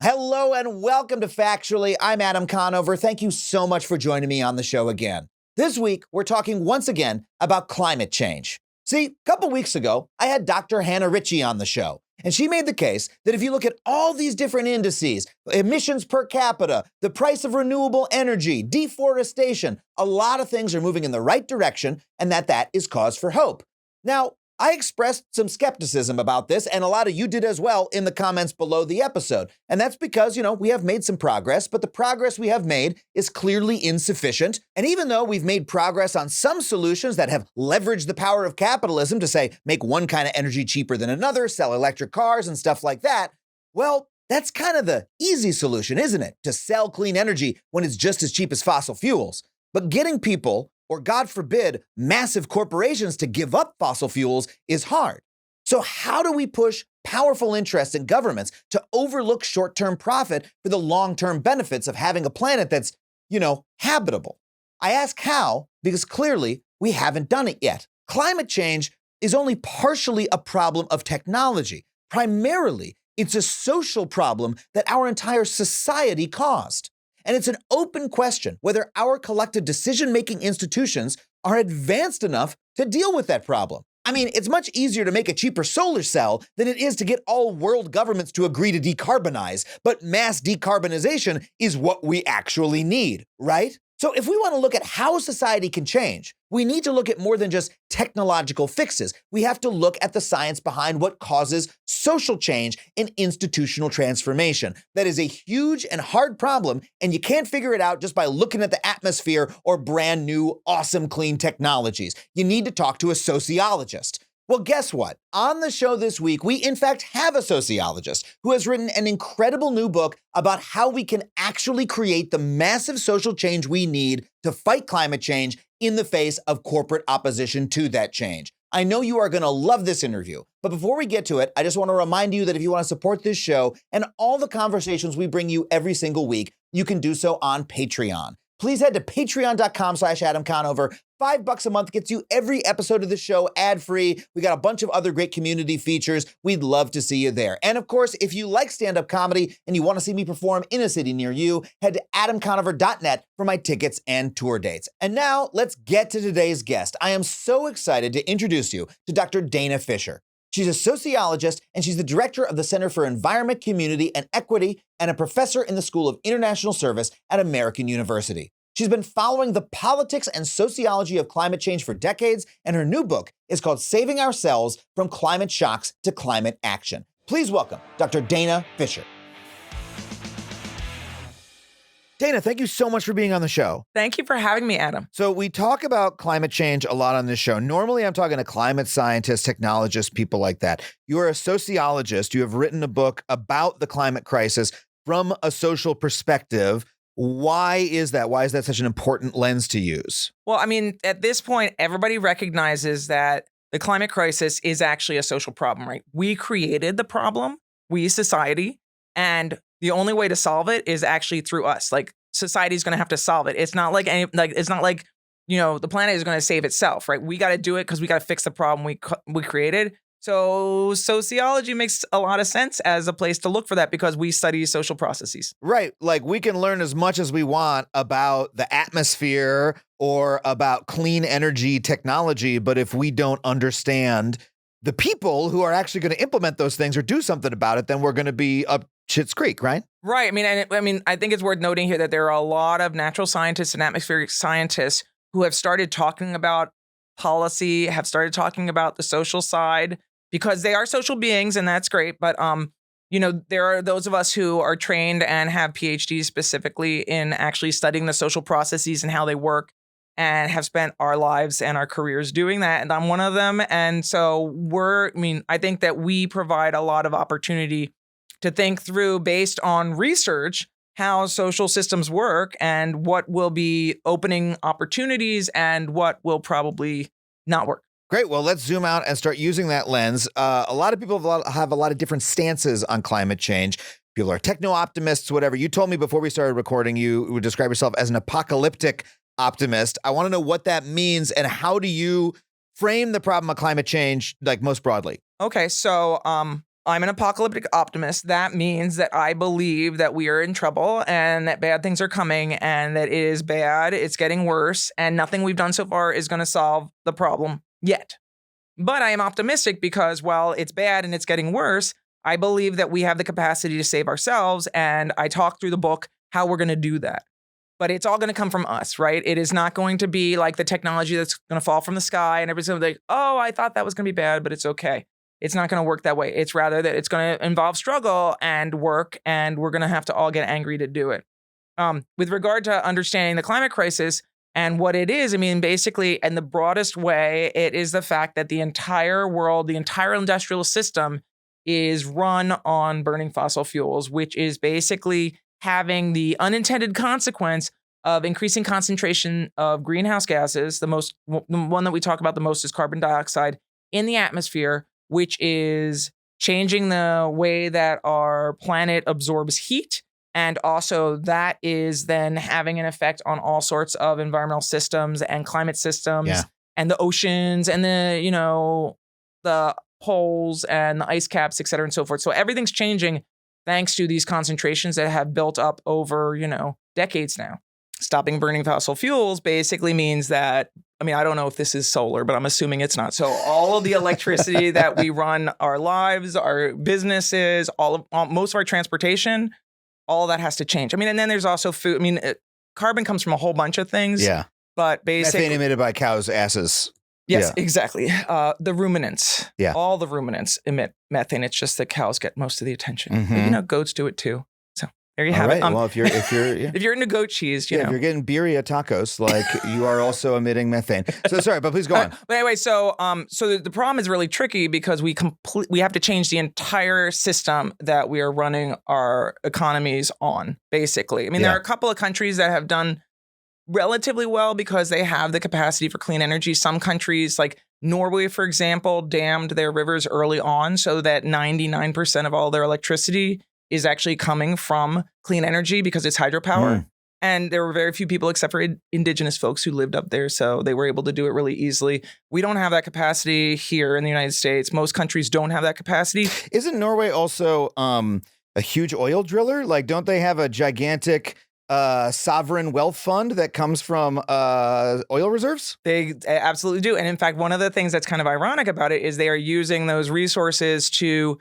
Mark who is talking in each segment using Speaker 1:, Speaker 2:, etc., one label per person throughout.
Speaker 1: Hello and welcome to Factually. I'm Adam Conover. Thank you so much for joining me on the show again. This week, we're talking once again about climate change. See, a couple weeks ago, I had Dr. Hannah Ritchie on the show, and she made the case that if you look at all these different indices, emissions per capita, the price of renewable energy, deforestation, a lot of things are moving in the right direction, and that is cause for hope. Now, I expressed some skepticism about this, and a lot of you did as well in the comments below the episode. And that's because, we have made some progress, but the progress we have made is clearly insufficient. And even though we've made progress on some solutions that have leveraged the power of capitalism to, say, make one kind of energy cheaper than another, sell electric cars and stuff like that, well, that's kind of the easy solution, isn't it? To sell clean energy when it's just as cheap as fossil fuels. But getting people, or God forbid, massive corporations to give up fossil fuels is hard. So how do we push powerful interests in governments to overlook short-term profit for the long-term benefits of having a planet that's, habitable? I ask how because clearly we haven't done it yet. Climate change is only partially a problem of technology. Primarily, it's a social problem that our entire society caused. And it's an open question whether our collective decision-making institutions are advanced enough to deal with that problem. I mean, it's much easier to make a cheaper solar cell than it is to get all world governments to agree to decarbonize, but mass decarbonization is what we actually need, right? So if we want to look at how society can change, we need to look at more than just technological fixes. We have to look at the science behind what causes social change and institutional transformation. That is a huge and hard problem, and you can't figure it out just by looking at the atmosphere or brand new, awesome, clean technologies. You need to talk to a sociologist. Well, guess what? On the show this week, we in fact have a sociologist who has written an incredible new book about how we can actually create the massive social change we need to fight climate change in the face of corporate opposition to that change. I know you are going to love this interview, but before we get to it, I just want to remind you that if you want to support this show and all the conversations we bring you every single week, you can do so on Patreon. Please head to patreon.com/Adam Conover. $5 a month gets you every episode of the show ad-free. We got a bunch of other great community features. We'd love to see you there. And of course, if you like stand-up comedy and you want to see me perform in a city near you, head to adamconover.net for my tickets and tour dates. And now let's get to today's guest. I am so excited to introduce you to Dr. Dana Fisher. She's a sociologist, and she's the director of the Center for Environment, Community, and Equity, and a professor in the School of International Service at American University. She's been following the politics and sociology of climate change for decades, and her new book is called Saving Ourselves from Climate Shocks to Climate Action. Please welcome Dr. Dana Fisher. Dana, thank you so much for being on the show.
Speaker 2: Thank you for having me, Adam.
Speaker 1: So we talk about climate change a lot on this show. Normally, I'm talking to climate scientists, technologists, people like that. You're a sociologist. You have written a book about the climate crisis from a social perspective. Why is that? Why is that such an important lens to use?
Speaker 2: Well, I mean, at this point, everybody recognizes that the climate crisis is actually a social problem, right? We created the problem, we, society, and the only way to solve it is actually through us. Like, society is going to have to solve it. It's not like the planet is going to save itself, right? We got to do it because we got to fix the problem we created. So sociology makes a lot of sense as a place to look for that because we study social processes.
Speaker 1: Right. Like, we can learn as much as we want about the atmosphere or about clean energy technology, but if we don't understand the people who are actually going to implement those things or do something about it, then we're going to be up Schitt's Creek, right?
Speaker 2: Right. I think it's worth noting here that there are a lot of natural scientists and atmospheric scientists who have started talking about policy, have started talking about the social side, because they are social beings, and that's great. But, there are those of us who are trained and have PhDs specifically in actually studying the social processes and how they work, and have spent our lives and our careers doing that. And I'm one of them. And so I think that we provide a lot of opportunity to think through, based on research, how social systems work and what will be opening opportunities and what will probably not work.
Speaker 1: Great. Well, let's zoom out and start using that lens. A lot of people have a lot of different stances on climate change. People are techno-optimists, whatever. You told me before we started recording, you would describe yourself as an apocalyptic optimist. I want to know what that means, and how do you frame the problem of climate change, like, most broadly?
Speaker 2: Okay, so I'm an apocalyptic optimist. That means that I believe that we are in trouble and that bad things are coming and that it is bad, it's getting worse, and nothing we've done so far is going to solve the problem yet. But I am optimistic because while it's bad and it's getting worse, I believe that we have the capacity to save ourselves, and I talk through the book how we're going to do that. But it's all going to come from us, right? It is not going to be like the technology that's going to fall from the sky and everybody's going to be like, oh, I thought that was going to be bad, but it's okay. It's not going to work that way. It's rather that it's going to involve struggle and work, and we're going to have to all get angry to do it. With regard to understanding the climate crisis and what it is, I mean, basically, in the broadest way, it is the fact that the entire world, the entire industrial system is run on burning fossil fuels, which is basically having the unintended consequence of increasing concentration of greenhouse gases. The one that we talk about the most is carbon dioxide in the atmosphere, which is changing the way that our planet absorbs heat. And also that is then having an effect on all sorts of environmental systems and climate systems and the oceans and the poles and the ice caps, et cetera, and so forth. So everything's changing thanks to these concentrations that have built up over, decades now. Stopping burning fossil fuels basically means that, I don't know if this is solar, but I'm assuming it's not. So all of the electricity that we run our lives, our businesses, most of our transportation, all that has to change. And then there's also food. Carbon comes from a whole bunch of things. Yeah. But basically,
Speaker 1: methane emitted by cows' asses.
Speaker 2: Yes, exactly. The ruminants. Yeah. All the ruminants emit methane. It's just that cows get most of the attention. Mm-hmm. But, goats do it too. So there you have it.
Speaker 1: Well, if you're
Speaker 2: if you're into goat cheese,
Speaker 1: if you're getting birria tacos, you are also emitting methane. So sorry, but please go on.
Speaker 2: But anyway, so the problem is really tricky because we have to change the entire system that we are running our economies on. Basically, there are a couple of countries that have done relatively well because they have the capacity for clean energy. Some countries, like Norway, for example, dammed their rivers early on so that 99% of all their electricity is actually coming from clean energy because it's hydropower. Mm. And there were very few people except for indigenous folks who lived up there. So they were able to do it really easily. We don't have that capacity here in the United States. Most countries don't have that capacity.
Speaker 1: Isn't Norway also a huge oil driller? Don't they have a gigantic sovereign wealth fund that comes from oil reserves?
Speaker 2: They absolutely do. And in fact, one of the things that's kind of ironic about it is they are using those resources to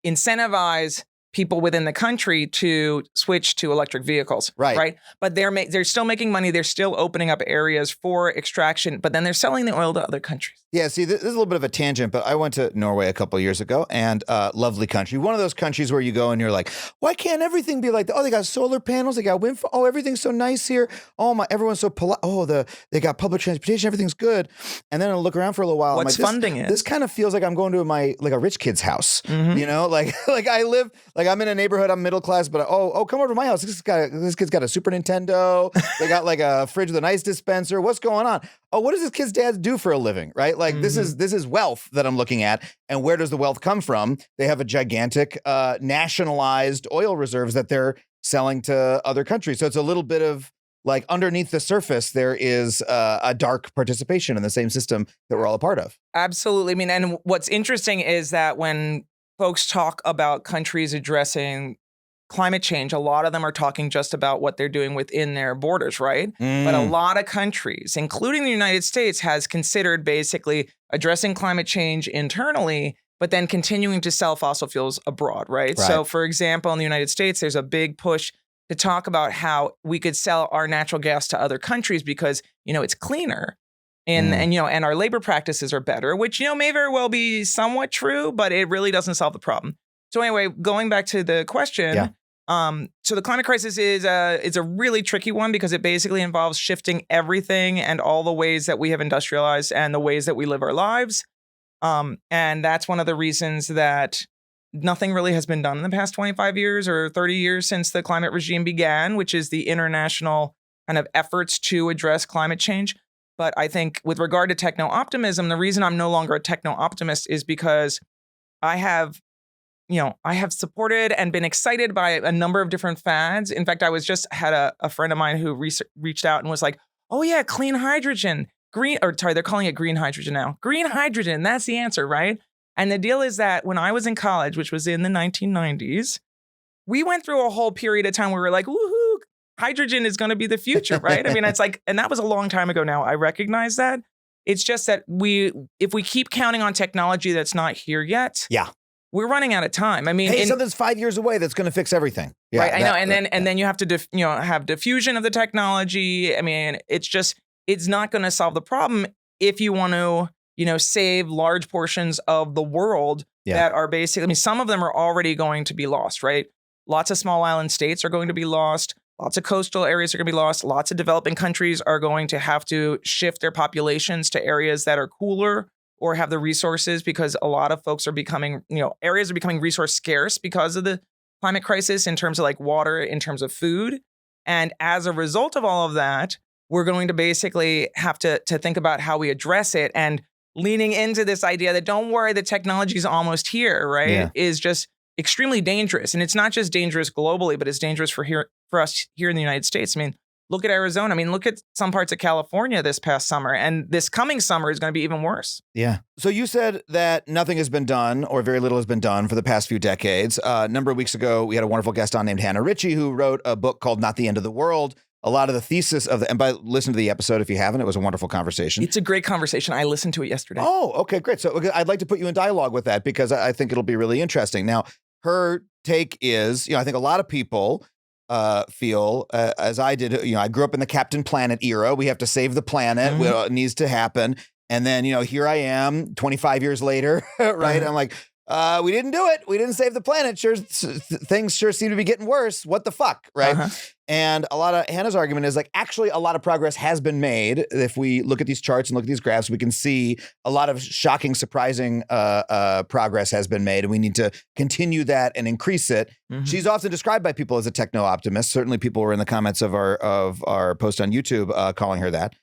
Speaker 2: incentivize people within the country to switch to electric vehicles. Right. But they're still making money. They're still opening up areas for extraction, but then they're selling the oil to other countries.
Speaker 1: Yeah, see, this is a little bit of a tangent, but I went to Norway a couple of years ago, and lovely country. One of those countries where you go and you're like, why can't everything be like that? Oh, they got solar panels, they got wind. Oh, everything's so nice here. Oh, everyone's so polite. Oh, they got public transportation, everything's good. And then I look around for a little while.
Speaker 2: What's funding it?
Speaker 1: This kind of feels like I'm going to a rich kid's house. Mm-hmm. Like I live, I'm in a neighborhood, I'm middle class, but come over to my house. This kid's got a Super Nintendo. They got a fridge with an ice dispenser. What's going on? Oh, what does this kid's dad do for a living? Right? Mm-hmm. This is wealth that I'm looking at. And where does the wealth come from? They have a gigantic nationalized oil reserves that they're selling to other countries. So it's a little bit of underneath the surface, there is a dark participation in the same system that we're all a part of.
Speaker 2: Absolutely. And what's interesting is that when folks talk about countries addressing climate change, a lot of them are talking just about what they're doing within their borders, right? But a lot of countries, including the United States, has considered basically addressing climate change internally, but then continuing to sell fossil fuels abroad, right? So, for example, in the United States, there's a big push to talk about how we could sell our natural gas to other countries because, it's cleaner. And our labor practices are better, which, may very well be somewhat true, but it really doesn't solve the problem. So anyway, going back to the question, so the climate crisis is a really tricky one because it basically involves shifting everything and all the ways that we have industrialized and the ways that we live our lives. And that's one of the reasons that nothing really has been done in the past 25 years or 30 years since the climate regime began, which is the international kind of efforts to address climate change. But I think with regard to techno-optimism, the reason I'm no longer a techno-optimist is because I have supported and been excited by a number of different fads. In fact, I had a friend of mine who reached out and was like, oh yeah, clean hydrogen, they're calling it green hydrogen now. Green hydrogen, that's the answer, right? And the deal is that when I was in college, which was in the 1990s, we went through a whole period of time where we were like, woohoo, hydrogen is going to be the future, right? I mean, it's like, and that was a long time ago now. I recognize that. It's just that if we keep counting on technology that's not here yet, we're running out of time. I mean,
Speaker 1: hey, something's 5 years away that's going to fix everything. Yeah,
Speaker 2: right, I know. And then you have to have diffusion of the technology. I mean, it's not going to solve the problem if you want to, save large portions of the world that are basically, I mean, some of them are already going to be lost, right? Lots of small island states are going to be lost. Lots of coastal areas are going to be lost. Lots of developing countries are going to have to shift their populations to areas that are cooler or have the resources, because a lot of folks are becoming, areas are becoming resource scarce because of the climate crisis in terms of like water, in terms of food. And as a result of all of that, we're going to basically have to think about how we address it. And leaning into this idea that don't worry, the technology is almost here, right? Is just extremely dangerous. And it's not just dangerous globally, but it's dangerous for us here in the United States. I mean, look at Arizona. I mean, look at some parts of California this past summer. And this coming summer is going to be even worse.
Speaker 1: Yeah. So you said that nothing has been done, or very little has been done, for the past few decades. A number of weeks ago, we had a wonderful guest on named Hannah Ritchie, who wrote a book called Not the End of the World. A lot of the thesis of listen to the episode if you haven't. It was a wonderful conversation.
Speaker 2: It's a great conversation. I listened to it yesterday.
Speaker 1: Oh, okay, great. So I'd like to put you in dialogue with that, because I think it'll be really interesting. Now, her take is, I think a lot of people feel, as I did, I grew up in the Captain Planet era. We have to save the planet. It needs to happen. And then, here I am 25 years later, right? I'm like, we didn't do it. We didn't save the planet. Things sure seem to be getting worse. What the fuck, right? And a lot of Hannah's argument is like, actually, a lot of progress has been made. If we look at these charts and look at these graphs, we can see a lot of shocking, surprising progress has been made, and we need to continue that and increase it. She's often described by people as a techno-optimist. Certainly, people were in the comments of our post on YouTube calling her that.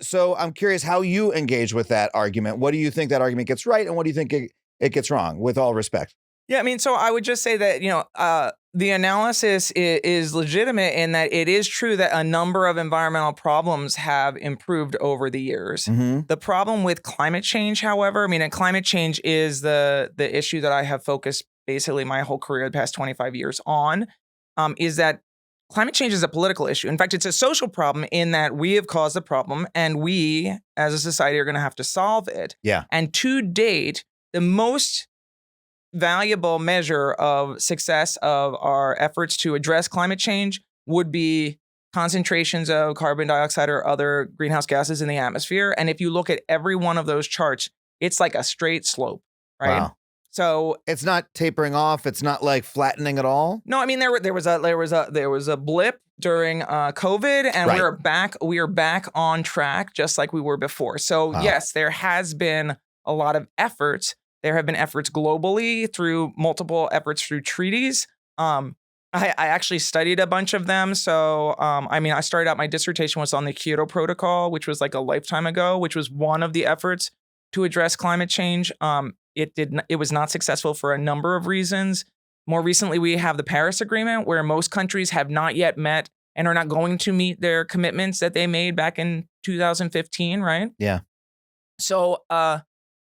Speaker 1: So I'm curious how you engage with that argument. What do you think that argument gets right, and what do you think it gets wrong, with all respect?
Speaker 2: Yeah, I mean, so I would just say that, the analysis is legitimate in that it is true that a number of environmental problems have improved over the years. The problem with climate change, however, I mean, and climate change is the issue that I have focused basically my whole career, the past 25 years on, is that climate change is a political issue. In fact, it's a social problem in that we have caused the problem, and we as a society are going to have to solve it.
Speaker 1: Yeah.
Speaker 2: And to date, the most valuable measure of success of our efforts to address climate change would be concentrations of carbon dioxide or other greenhouse gases in the atmosphere. And if you look at every one of those charts, it's like a straight slope, right? Wow. So
Speaker 1: it's not tapering off. It's not like flattening at all.
Speaker 2: No, I mean there was a blip during COVID, and we are back on track just like we were before. So yes, there has been a lot of efforts. There have been efforts globally through multiple efforts through treaties. I actually studied a bunch of them. So, I started out, my dissertation was on the Kyoto Protocol, which was like a lifetime ago, which was one of the efforts to address climate change. It was not successful for a number of reasons. More recently, we have the Paris Agreement, where most countries have not yet met and are not going to meet their commitments that they made back in 2015, right?
Speaker 1: Yeah.
Speaker 2: So,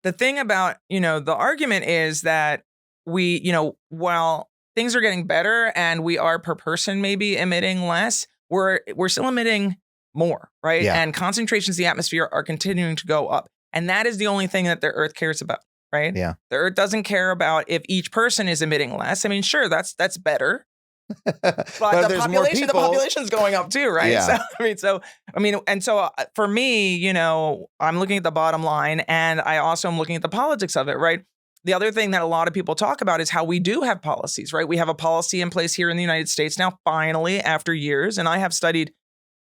Speaker 2: the thing about, the argument is that we, while things are getting better and we are per person maybe emitting less, we're still emitting more, right?
Speaker 1: Yeah.
Speaker 2: And concentrations in the atmosphere are continuing to go up. And that is the only thing that the Earth cares about, right?
Speaker 1: Yeah.
Speaker 2: The Earth doesn't care about if each person is emitting less. I mean, sure, that's better. But the population's going up too, right?
Speaker 1: Yeah.
Speaker 2: So for me, I'm looking at the bottom line, and I also am looking at the politics of it, right? The other thing that a lot of people talk about is how we do have policies, right? We have a policy in place here in the United States now, finally, after years, and I have studied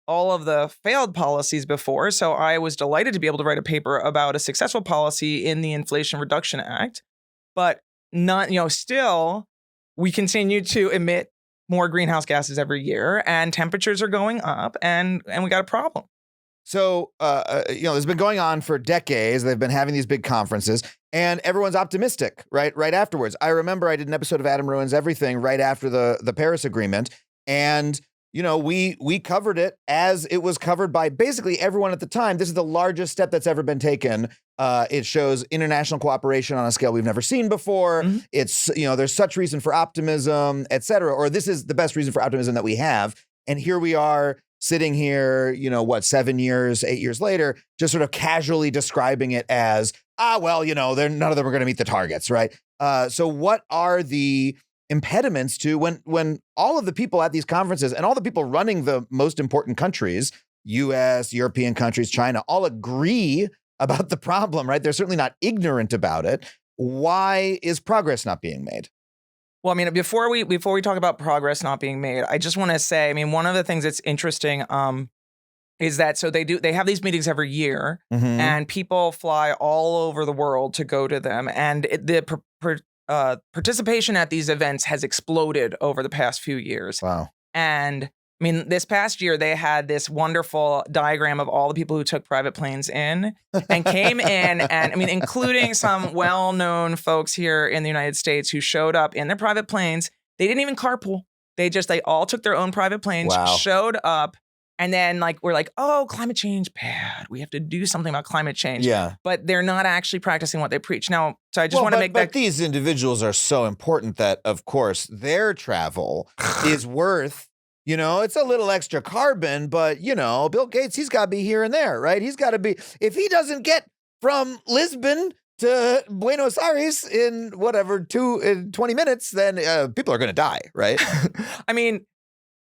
Speaker 2: all of the failed policies before, so I was delighted to be able to write a paper about a successful policy in the Inflation Reduction Act, but not, still, we continue to emit more greenhouse gases every year, and temperatures are going up, and we got a problem.
Speaker 1: So, it's been going on for decades. They've been having these big conferences, and everyone's optimistic, right? Right afterwards. I remember I did an episode of Adam Ruins Everything right after the Paris Agreement, and we covered it as it was covered by basically everyone at the time. This is the largest step that's ever been taken It shows international cooperation on a scale we've never seen before.
Speaker 2: Mm-hmm.
Speaker 1: It's, there's such reason for optimism, et cetera, or this is the best reason for optimism that we have. And here we are sitting here, 7 years, 8 years later, just sort of casually describing it as, none of them are going to meet the targets, right? So what are the impediments to when all of the people at these conferences and all the people running the most important countries, US, European countries, China, all agree about the problem, right? They're certainly not ignorant about it. Why is progress not being made?
Speaker 2: Well, I mean, before we talk about progress not being made, I just want to say, I mean, one of the things that's interesting is that they have these meetings every year, and people fly all over the world to go to them, and the participation at these events has exploded over the past few years.
Speaker 1: Wow.
Speaker 2: And I mean, this past year, they had this wonderful diagram of all the people who took private planes in and came in, and I mean, including some well-known folks here in the United States who showed up in their private planes. They didn't even carpool. They all took their own private planes, showed up, and then we're like, oh, climate change, bad. We have to do something about climate change.
Speaker 1: Yeah.
Speaker 2: But they're not actually practicing what they preach. Now, so I just want to make that.
Speaker 1: But these individuals are so important that, of course, their travel is worth. It's a little extra carbon, but, Bill Gates, he's got to be here and there, right? He's got to be, if he doesn't get from Lisbon to Buenos Aires in 20 minutes, then people are going to die, right?
Speaker 2: I mean,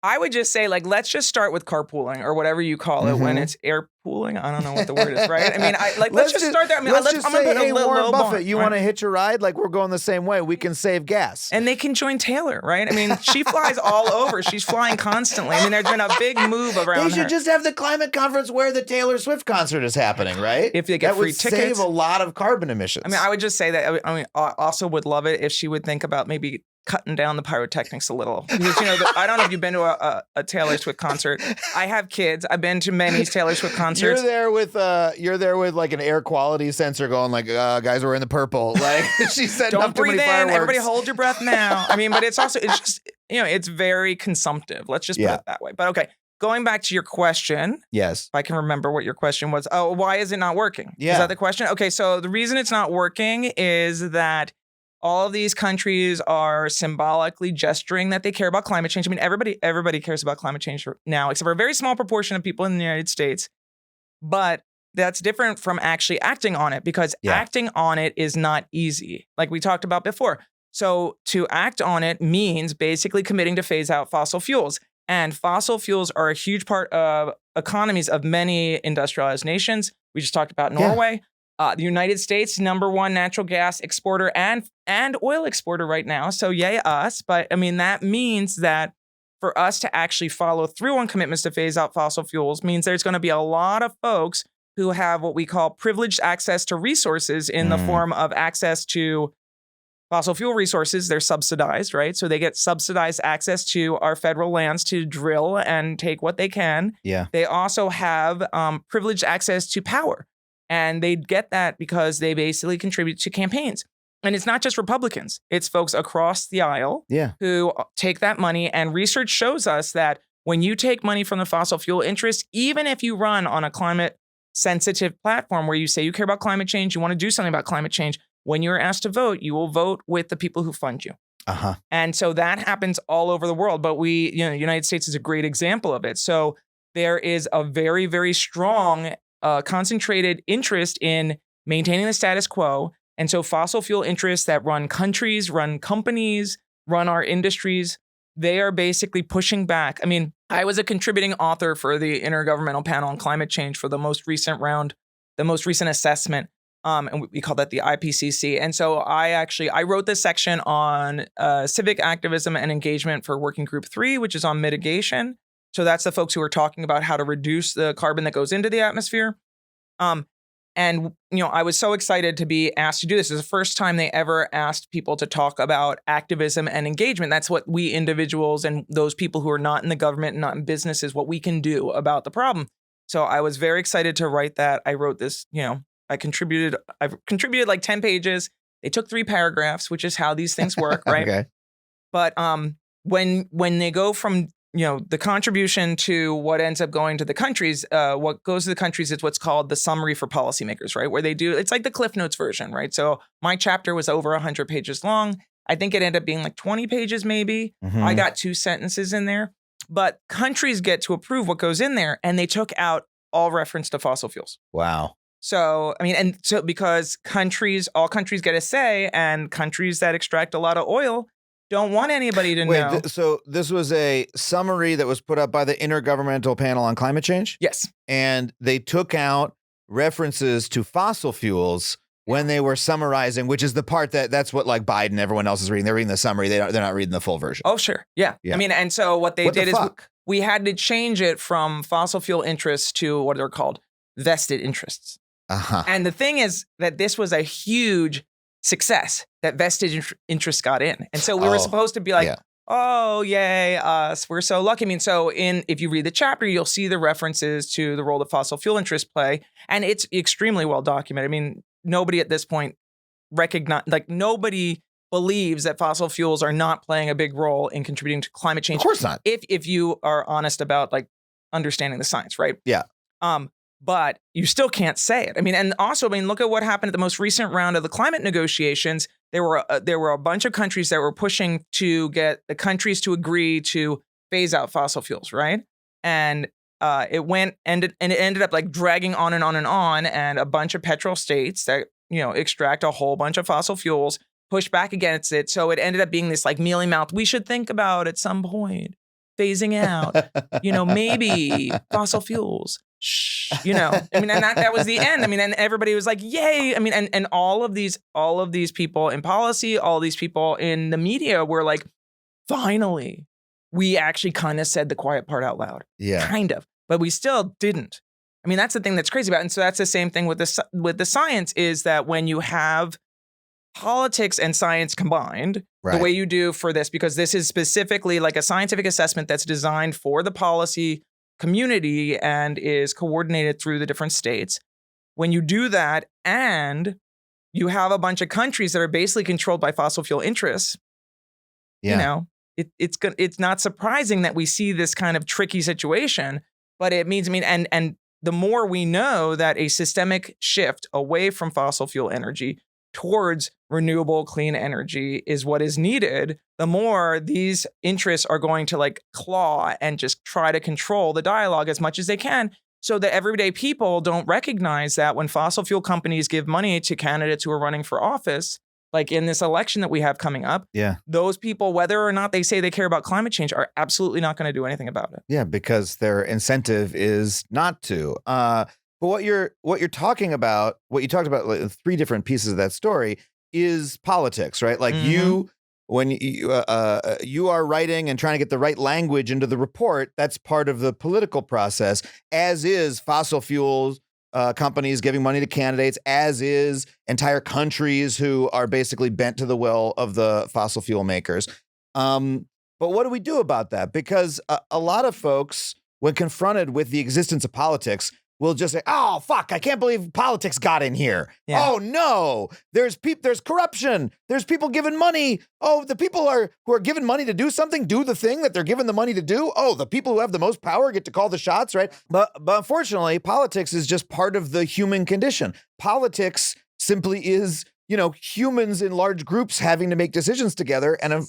Speaker 2: I would just say, let's just start with carpooling or whatever you call it when it's air pooling. I don't know what the word is, right? I mean, let's just start there. I mean,
Speaker 1: let's just say, hey, Warren Buffett, you
Speaker 2: right?
Speaker 1: want to hitch a ride? We're going the same way. We can save gas.
Speaker 2: And they can join Taylor, right? I mean, she flies all over. She's flying constantly. I mean, there's been a big move around her.
Speaker 1: They should just have the climate conference where the Taylor Swift concert is happening, right?
Speaker 2: If they get free tickets.
Speaker 1: That would save a lot of carbon emissions.
Speaker 2: I mean, I would just say that, I also would love it if she would think about maybe cutting down the pyrotechnics a little. Because, I don't know if you've been to a Taylor Swift concert. I have kids. I've been to many Taylor Swift concerts.
Speaker 1: You're there with an air quality sensor going guys, we're in the purple. She said,
Speaker 2: don't breathe in. Everybody hold your breath now. I mean, but it's just, it's very consumptive. Let's just put it that way. But okay, going back to your question.
Speaker 1: Yes.
Speaker 2: If I can remember what your question was. Oh, why is it not working?
Speaker 1: Yeah.
Speaker 2: Is that the question? Okay, so the reason it's not working is that all of these countries are symbolically gesturing that they care about climate change. I mean, everybody cares about climate change now, except for a very small proportion of people in the United States. But that's different from actually acting on it, because acting on it is not easy, like we talked about before. So to act on it means basically committing to phase out fossil fuels. And fossil fuels are a huge part of economies of many industrialized nations. We just talked about Norway. The United States, #1 natural gas exporter and oil exporter right now. So yay us. But I mean, that means that for us to actually follow through on commitments to phase out fossil fuels means there's going to be a lot of folks who have what we call privileged access to resources in the form of access to fossil fuel resources. They're subsidized, right? So they get subsidized access to our federal lands to drill and take what they can.
Speaker 1: Yeah.
Speaker 2: They also have privileged access to power. And they get that because they basically contribute to campaigns. And it's not just Republicans. It's folks across the aisle who take that money. And research shows us that when you take money from the fossil fuel interest, even if you run on a climate sensitive platform where you say you care about climate change, you want to do something about climate change, when you're asked to vote, you will vote with the people who fund you. And so that happens all over the world. But the United States is a great example of it. So there is a very, very strong concentrated interest in maintaining the status quo. And so fossil fuel interests that run countries, run companies, run our industries, they are basically pushing back. I mean, I was a contributing author for the Intergovernmental Panel on Climate Change for the most recent round, the most recent assessment. And we call that the IPCC. And so I wrote this section on civic activism and engagement for Working Group 3, which is on mitigation. So that's the folks who are talking about how to reduce the carbon that goes into the atmosphere. And I was so excited to be asked to do this. It's the first time they ever asked people to talk about activism and engagement. That's what we individuals and those people who are not in the government and not in businesses, what we can do about the problem. So I was very excited to write that. I wrote this, I've contributed like 10 pages. They took 3 paragraphs, which is how these things work, right?
Speaker 1: Okay.
Speaker 2: But when they go from the contribution to what ends up going to the countries, what goes to the countries is what's called the summary for policymakers, right? Where it's like the Cliff Notes version, right? So my chapter was over 100 pages long. I think it ended up being like 20 pages maybe.
Speaker 1: Mhm.
Speaker 2: I got 2 sentences in there. But countries get to approve what goes in there, and they took out all reference to fossil fuels.
Speaker 1: Wow.
Speaker 2: So, because all countries get a say, and countries that extract a lot of oil don't want anybody to know.
Speaker 1: So this was a summary that was put up by the Intergovernmental Panel on Climate Change?
Speaker 2: Yes.
Speaker 1: And they took out references to fossil fuels when they were summarizing, which is the part that's what like Biden, everyone else is reading. They're reading the summary. They're not reading the full version.
Speaker 2: Oh, sure. Yeah. And so what they did is we had to change it from fossil fuel interests to what they're called vested interests.
Speaker 1: Uh-huh.
Speaker 2: And the thing is that this was a huge success that vested interests got in. And so we were supposed to be like, oh, yay, us. We're so lucky. If you read the chapter, you'll see the references to the role that fossil fuel interests play. And it's extremely well documented. Nobody at this point nobody believes that fossil fuels are not playing a big role in contributing to climate change.
Speaker 1: Of course not.
Speaker 2: If you are honest about understanding the science, right?
Speaker 1: Yeah.
Speaker 2: But you still can't say it. And also, look at what happened at the most recent round of the climate negotiations. There were a bunch of countries that were pushing to get the countries to agree to phase out fossil fuels, right? And it ended up dragging on and on and on. And a bunch of petrol states that extract a whole bunch of fossil fuels pushed back against it. So it ended up being this mealy mouth. We should think about at some point phasing out, maybe fossil fuels. Shh, and that was the end. And everybody was like, yay. And all of these people in policy, all these people in the media were like, finally, we actually kind of said the quiet part out loud.
Speaker 1: Yeah.
Speaker 2: Kind of, but we still didn't. That's the thing that's crazy about it. And so that's the same thing with the science is that when you have politics and science combined, the way you do for this, because this is specifically like a scientific assessment that's designed for the policy community and is coordinated through the different states. When you do that and you have a bunch of countries that are basically controlled by fossil fuel interests, it's not surprising that we see this kind of tricky situation, but it means, and the more we know that a systemic shift away from fossil fuel energy towards renewable clean energy is what is needed, the more these interests are going to claw and just try to control the dialogue as much as they can, so that everyday people don't recognize that when fossil fuel companies give money to candidates who are running for office, like in this election that we have coming up, those people, whether or not they say they care about climate change, are absolutely not going to do anything about it.
Speaker 1: Yeah, because their incentive is not to. But what you're talking about, what you talked about, 3 different pieces of that story is politics, right? When you are writing and trying to get the right language into the report, that's part of the political process, as is fossil fuels companies giving money to candidates, as is entire countries who are basically bent to the will of the fossil fuel makers. But what do we do about that? Because a lot of folks, when confronted with the existence of politics, will just say, "Oh fuck, I can't believe politics got in here. Yeah. Oh no, there's corruption. There's people giving money. Oh, the people who are given money to do something do the thing that they're given the money to do. Oh, the people who have the most power get to call the shots, right?" But unfortunately, politics is just part of the human condition. Politics simply is, humans in large groups having to make decisions together, and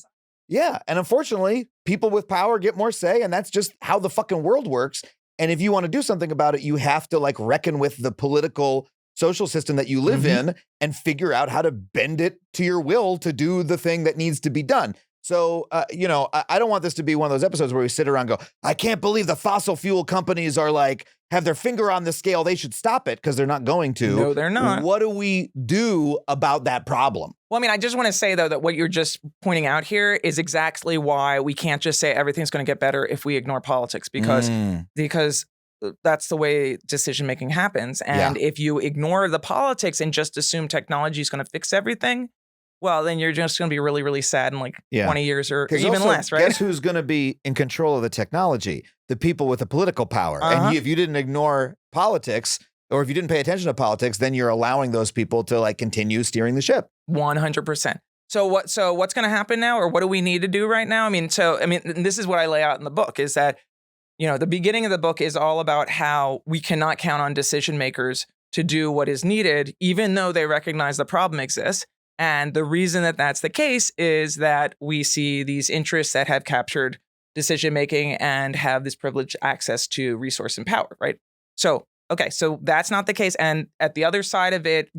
Speaker 1: unfortunately, people with power get more say, and that's just how the fucking world works. And if you want to do something about it, you have to reckon with the political social system that you live in and figure out how to bend it to your will to do the thing that needs to be done. So, I don't want this to be one of those episodes where we sit around and go, I can't believe the fossil fuel companies are have their finger on the scale. They should stop it, because they're not going to.
Speaker 2: No, they're not.
Speaker 1: What do we do about that problem?
Speaker 2: Well, I just want to say, though, that what you're just pointing out here is exactly why we can't just say everything's going to get better if we ignore politics, because that's the way decision-making happens. And if you ignore the politics and just assume technology is going to fix everything, well, then you're just going to be really, really sad in 20 years or even
Speaker 1: also,
Speaker 2: less, right?
Speaker 1: Guess who's going to be in control of the technology? The people with the political power. And if you didn't ignore politics, or if you didn't pay attention to politics, then you're allowing those people to continue steering the ship.
Speaker 2: 100%. So what's going to happen now, or what do we need to do right now? I mean, this is what I lay out in the book is that, the beginning of the book is all about how we cannot count on decision makers to do what is needed, even though they recognize the problem exists. And the reason that that's the case is that we see these interests that have captured decision making and have this privileged access to resource and power, right? So that's not the case. And at the other side of it,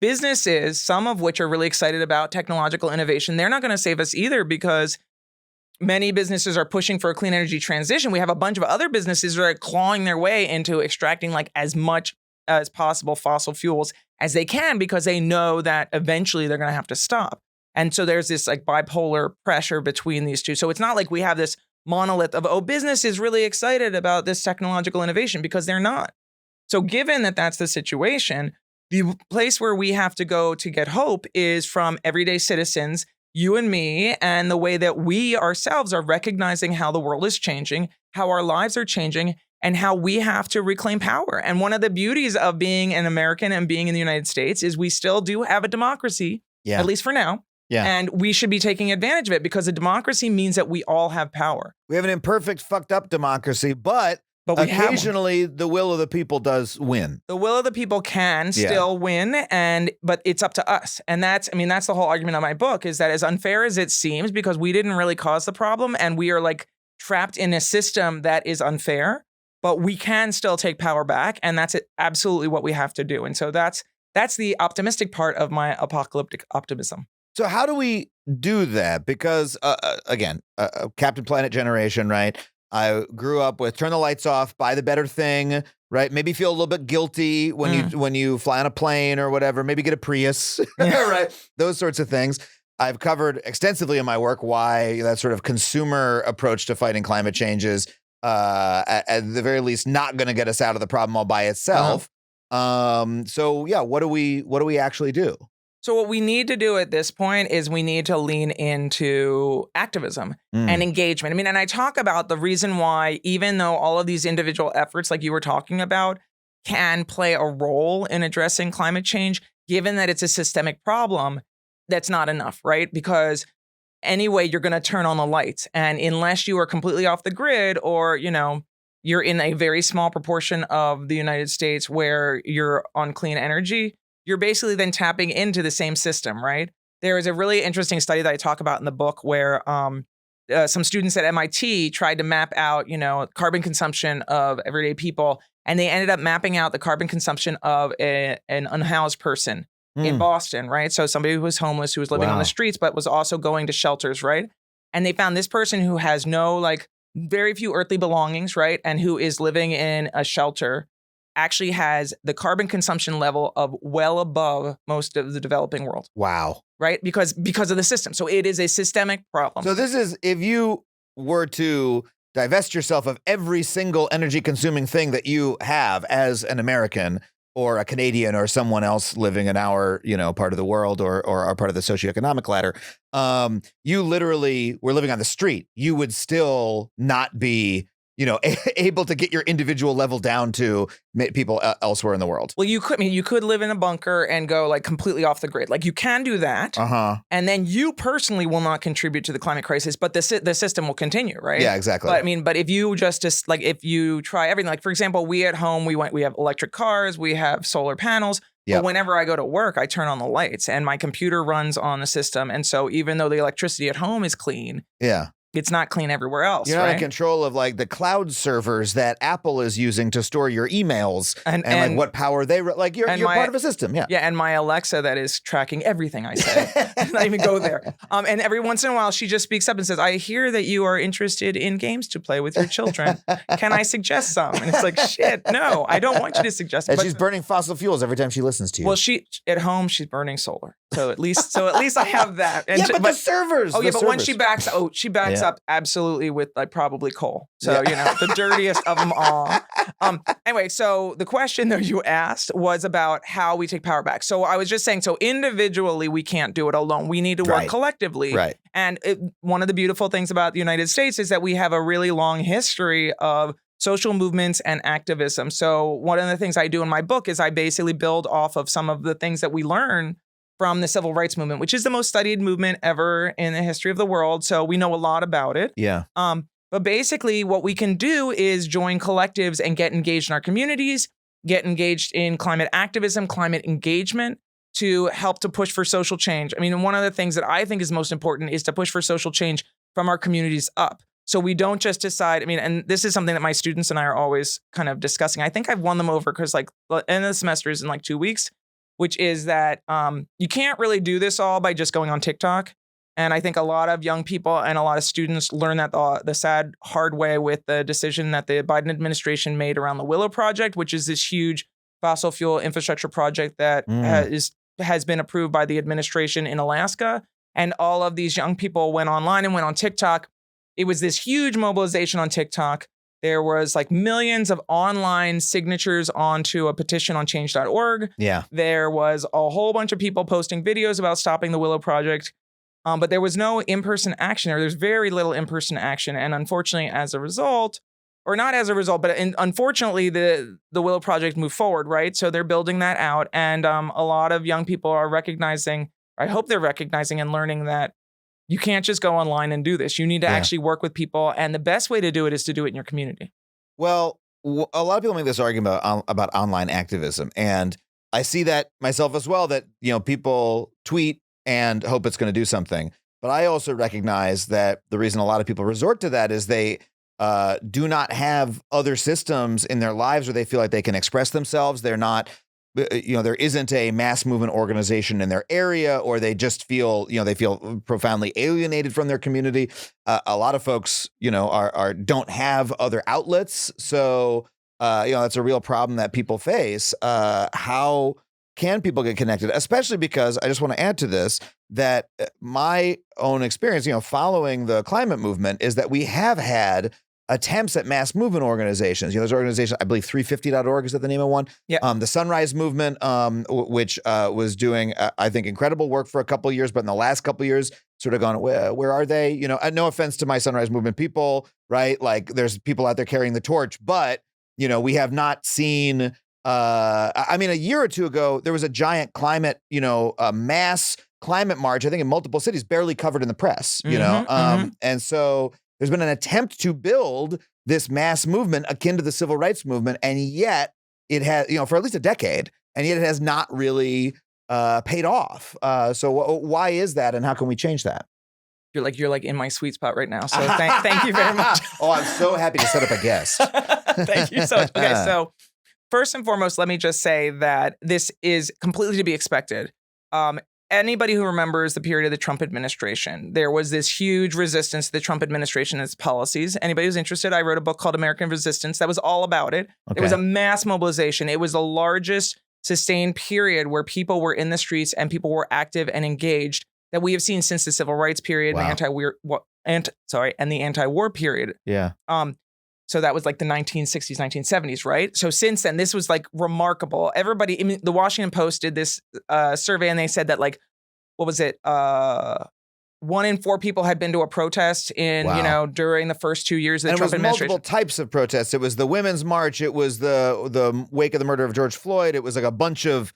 Speaker 2: businesses, some of which are really excited about technological innovation, they're not going to save us either, because many businesses are pushing for a clean energy transition. We have a bunch of other businesses that are clawing their way into extracting like as much as possible fossil fuels as they can, because they know that eventually they're going to have to stop. And so there's this like bipolar pressure between these two. So it's not like we have this monolith of, business is really excited about this technological innovation, because they're not. So given that that's the situation, the place where we have to go to get hope is from everyday citizens, you and me, and the way that we ourselves are recognizing how the world is changing, how our lives are changing, and how we have to reclaim power. And one of the beauties of being an American and being in the United States is we still do have a democracy, at least for now.
Speaker 1: Yeah.
Speaker 2: And we should be taking advantage of it, because a democracy means that we all have power.
Speaker 1: We have an imperfect, fucked up democracy, but
Speaker 2: we
Speaker 1: occasionally the will of the people does win.
Speaker 2: The will of the people can still win, but it's up to us. And that's the whole argument of my book, is that as unfair as it seems, because we didn't really cause the problem and we are like trapped in a system that is unfair, but we can still take power back. And that's absolutely what we have to do. And so that's the optimistic part of my apocalyptic optimism.
Speaker 1: So how do we do that? Because again, Captain Planet generation, right? I grew up with turn the lights off, buy the better thing, right? Maybe feel a little bit guilty when you fly on a plane or whatever. Maybe get a Prius, right? Those sorts of things. I've covered extensively in my work why that sort of consumer approach to fighting climate change is, at the very least, not going to get us out of the problem all by itself. So yeah, what do we actually do?
Speaker 2: So what we need to do at this point is we need to lean into activism and engagement. I mean, and I talk about the reason why, even though all of these individual efforts, like you were talking about, can play a role in addressing climate change, given that it's a systemic problem, that's not enough, right? Because anyway, you're going to turn on the lights. And unless you are completely off the grid, or, you're in a very small proportion of the United States where you're on clean energy, you're basically then tapping into the same system, right? There is a really interesting study that I talk about in the book where some students at MIT tried to map out, carbon consumption of everyday people, and they ended up mapping out the carbon consumption of an unhoused person in Boston, right? So somebody who was homeless, who was living on the streets, but was also going to shelters, right? And they found this person who has very few earthly belongings, right? And who is living in a shelter actually has the carbon consumption level of well above most of the developing world.
Speaker 1: Wow.
Speaker 2: Right? Because of the system. So it is a systemic problem.
Speaker 1: So this is, if you were to divest yourself of every single energy consuming thing that you have as an American or a Canadian or someone else living in our, part of the world or our part of the socioeconomic ladder, you literally were living on the street. You would still not be able to get your individual level down to people elsewhere in the world.
Speaker 2: Well, you could live in a bunker and go like completely off the grid. Like you can do that. And then you personally will not contribute to the climate crisis, but the system will continue, right?
Speaker 1: Yeah, exactly.
Speaker 2: But if you if you try everything, like for example, we at home, we have electric cars, we have solar panels. But whenever I go to work, I turn on the lights and my computer runs on the system. And so even though the electricity at home is clean, it's not clean everywhere else.
Speaker 1: You're not in control of like the cloud servers that Apple is using to store your emails and like what power they you're part of a system. Yeah.
Speaker 2: Yeah. And my Alexa that is tracking everything I say. Not even go there. And every once in a while she just speaks up and says, I hear that you are interested in games to play with your children. Can I suggest some? And it's like, shit, no, I don't want you to suggest.
Speaker 1: And she's burning fossil fuels every time she listens to you.
Speaker 2: Well, at home she's burning solar. So at least I have that. And
Speaker 1: but the servers.
Speaker 2: When she backs up absolutely with like probably coal. So, the dirtiest of them all. Anyway, so the question that you asked was about how we take power back. So I was just saying, so individually, we can't do it alone. We need to work collectively.
Speaker 1: Right.
Speaker 2: And one of the beautiful things about the United States is that we have a really long history of social movements and activism. So one of the things I do in my book is I basically build off of some of the things that we learn from the civil rights movement, which is the most studied movement ever in the history of the world. So we know a lot about it.
Speaker 1: Yeah.
Speaker 2: But basically what we can do is join collectives and get engaged in our communities, get engaged in climate activism, climate engagement to help to push for social change. I mean, one of the things that I think is most important is to push for social change from our communities up. So we don't just decide, I mean, and this is something that my students and I are always kind of discussing. I think I've won them over because like the end of the semester is in like 2 weeks, which is that you can't really do this all by just going on TikTok. And I think a lot of young people and a lot of students learn that the sad, hard way with the decision that the Biden administration made around the Willow Project, which is this huge fossil fuel infrastructure project that has been approved by the administration in Alaska. And all of these young people went online and went on TikTok. It was this huge mobilization on TikTok. There was like millions of online signatures onto a petition on change.org.
Speaker 1: Yeah.
Speaker 2: There was a whole bunch of people posting videos about stopping the Willow Project. But there was no in-person action, or there's very little in-person action. And unfortunately, as a result, or not as a result, but unfortunately, the Willow Project moved forward, right? So they're building that out. And a lot of young people are recognizing, I hope they're recognizing and learning that you can't just go online and do this. You need to actually work with people. And the best way to do it is to do it in your community.
Speaker 1: Well, a lot of people make this argument about online activism. And I see that myself as well, that, people tweet and hope it's going to do something. But I also recognize that the reason a lot of people resort to that is they do not have other systems in their lives where they feel like they can express themselves. They're not, there isn't a mass movement organization in their area, or they just feel, they feel profoundly alienated from their community. A lot of folks, don't have other outlets. So, that's a real problem that people face. How can people get connected? Especially because I just want to add to this that my own experience, following the climate movement, is that we have had attempts at mass movement organizations. There's an organization, I believe 350.org is that the name of one?
Speaker 2: Yeah.
Speaker 1: The Sunrise Movement, which was doing, I think, incredible work for a couple of years, but in the last couple of years, sort of gone, where are they? No offense to my Sunrise Movement people, right? Like there's people out there carrying the torch, but, we have not seen, a year or two ago, there was a giant climate, a mass climate march, I think in multiple cities, barely covered in the press, and so there's been an attempt to build this mass movement akin to the civil rights movement, and yet it has, for at least a decade, and yet it has not really paid off. So why is that, and how can we change that?
Speaker 2: You're like in my sweet spot right now. So thank you very much.
Speaker 1: Oh, I'm so happy to set up a guest.
Speaker 2: Thank you so much. Okay, so first and foremost, let me just say that this is completely to be expected. Anybody who remembers the period of the Trump administration, there was this huge resistance to the Trump administration and its policies. Anybody who's interested, I wrote a book called American Resistance that was all about it. Okay. It was a mass mobilization. It was the largest sustained period where people were in the streets and people were active and engaged that we have seen since the civil rights period, and the anti-war period.
Speaker 1: Yeah.
Speaker 2: So that was like the 1960s, 1970s, right? So since then, this was like remarkable. Everybody, the Washington Post did this survey, and they said that like, what was it? 1 in 4 people had been to a protest in, during the first 2 years of the Trump administration.
Speaker 1: Multiple types of protests. It was the Women's March. It was the wake of the murder of George Floyd. It was like a bunch of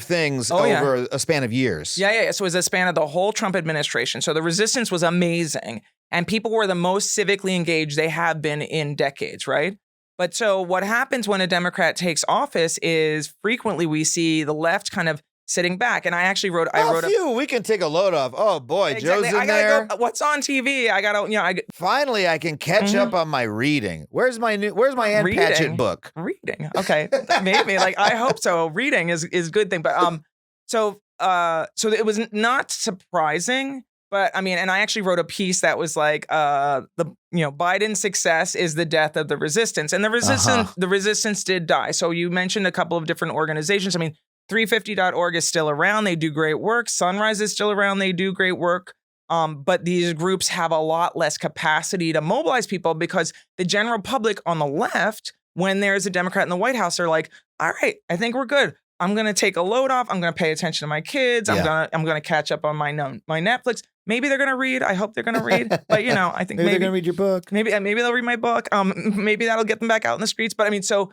Speaker 1: things over a span of years.
Speaker 2: Yeah. So it was a span of the whole Trump administration. So the resistance was amazing. And people were the most civically engaged they have been in decades, right? But so what happens when a Democrat takes office is frequently we see the left kind of sitting back. And I actually wrote
Speaker 1: we can take a load off. Oh boy,
Speaker 2: exactly.
Speaker 1: Joe's in there.
Speaker 2: What's on TV?
Speaker 1: Finally, I can catch up on my reading. Where's my Ann Patchett book?
Speaker 2: Reading. Okay. Maybe. I hope so. Reading is a good thing. But so it was not surprising. But and I actually wrote a piece that was like, Biden's success is the death of the resistance, and the resistance did die. So you mentioned a couple of different organizations. 350.org is still around. They do great work. Sunrise is still around. They do great work. But these groups have a lot less capacity to mobilize people because the general public on the left, when there's a Democrat in the White House, they're like, all right, I think we're good. I'm going to take a load off. I'm going to pay attention to my kids. I'm going to catch up on my Netflix. Maybe they're going to read. I hope they're going to read. But, I think
Speaker 1: maybe they're going to read your book.
Speaker 2: Maybe they'll read my book. Maybe that'll get them back out in the streets. But so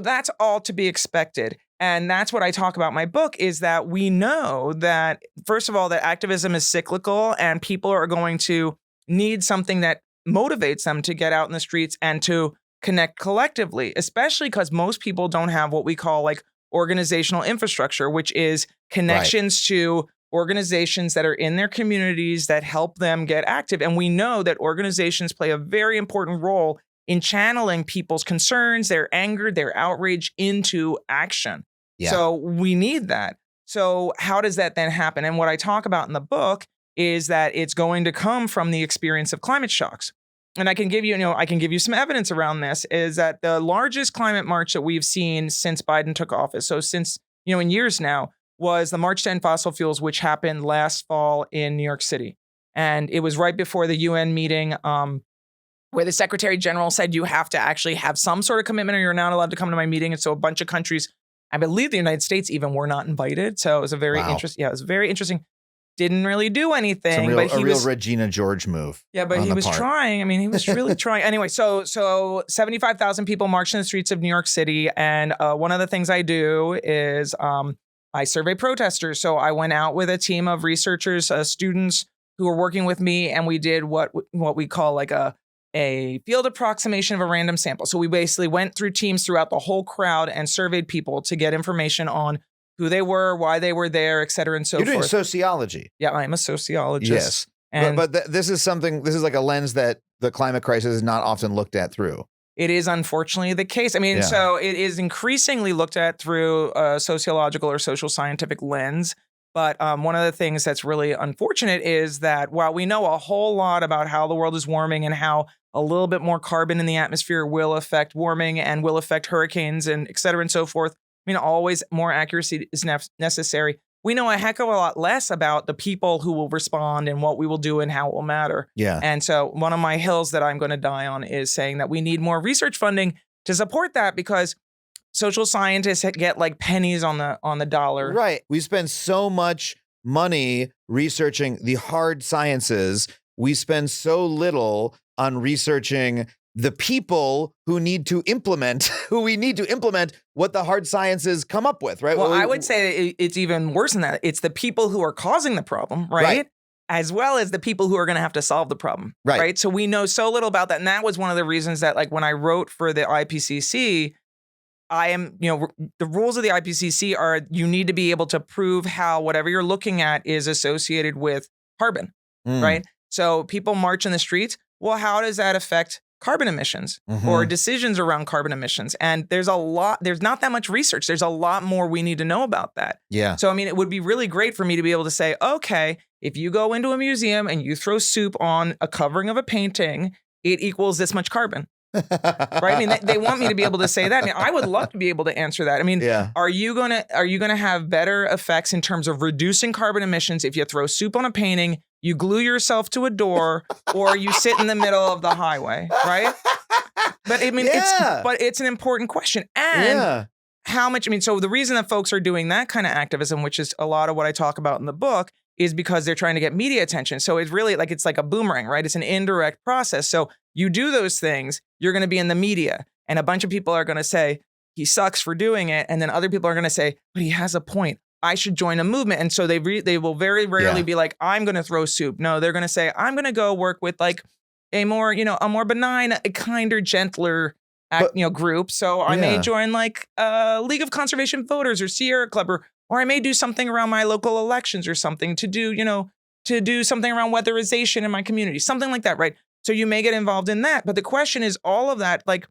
Speaker 2: that's all to be expected. And that's what I talk about in my book, is that we know that, first of all, that activism is cyclical and people are going to need something that motivates them to get out in the streets and to connect collectively, especially because most people don't have what we call like organizational infrastructure, which is connections to organizations that are in their communities that help them get active. And we know that organizations play a very important role in channeling people's concerns, their anger, their outrage into action.
Speaker 1: Yeah.
Speaker 2: So we need that. So how does that then happen? And what I talk about in the book is that it's going to come from the experience of climate shocks. And I can give you some evidence around this, is that the largest climate march that we've seen since Biden took office, so since, in years now, was the March to End Fossil Fuels, which happened last fall in New York City. And it was right before the UN meeting where the Secretary General said you have to actually have some sort of commitment or you're not allowed to come to my meeting. And so a bunch of countries, I believe the United States even, were not invited. So it was a very interesting, it was very interesting. Didn't really do anything.
Speaker 1: But a real Regina George move.
Speaker 2: Yeah, but he was trying. I mean, he was really trying. Anyway, so 75,000 people marched in the streets of New York City. And one of the things I do is I survey protesters. So I went out with a team of researchers, students who were working with me, and we did what we call like a field approximation of a random sample. So we basically went through teams throughout the whole crowd and surveyed people to get information on who they were, why they were there, et cetera, and so forth.
Speaker 1: You're doing sociology.
Speaker 2: Yeah, I'm a sociologist.
Speaker 1: Yes.
Speaker 2: And
Speaker 1: but this is like a lens that the climate crisis is not often looked at through.
Speaker 2: It is unfortunately the case. I mean, so it is increasingly looked at through a sociological or social scientific lens. But one of the things that's really unfortunate is that while we know a whole lot about how the world is warming and how a little bit more carbon in the atmosphere will affect warming and will affect hurricanes and et cetera and so forth, I mean, always more accuracy is necessary. We know a heck of a lot less about the people who will respond and what we will do and how it will matter.
Speaker 1: Yeah.
Speaker 2: And so one of my hills that I'm going to die on is saying that we need more research funding to support that, because social scientists get like pennies on the dollar.
Speaker 1: Right. We spend so much money researching the hard sciences. We spend so little on researching the people who we need to implement what the hard sciences come up with, right?
Speaker 2: Well, I would say it's even worse than that. It's the people who are causing the problem, right? As well as the people who are going to have to solve the problem, right? So we know so little about that. And that was one of the reasons that, like, when I wrote for the IPCC, the rules of the IPCC are you need to be able to prove how whatever you're looking at is associated with carbon, right? So people march in the streets. Well, how does that affect carbon emissions or decisions around carbon emissions? And there's not that much research. There's a lot more we need to know about that.
Speaker 1: Yeah.
Speaker 2: So, I mean, it would be really great for me to be able to say, okay, if you go into a museum and you throw soup on a covering of a painting, it equals this much carbon. Right? I mean, they want me to be able to say that. I mean, I would love to be able to answer that. I mean, are you gonna have better effects in terms of reducing carbon emissions if you throw soup on a painting, you glue yourself to a door, or you sit in the middle of the highway, right? But I mean, it's an important question. And how much, so the reason that folks are doing that kind of activism, which is a lot of what I talk about in the book, is because they're trying to get media attention. So it's really it's like a boomerang, right? It's an indirect process. So you do those things, you're going to be in the media, and a bunch of people are going to say, he sucks for doing it. And then other people are going to say, but he has a point. I should join a movement. And so they will very rarely be like, I'm going to throw soup. No, they're going to say, I'm going to go work with like a more benign, a kinder, gentler group. So I may join like League of Conservation Voters or Sierra Club, or I may do something around my local elections or something to do something around weatherization in my community, something like that, right? So you may get involved in that. But the question is all of that, like,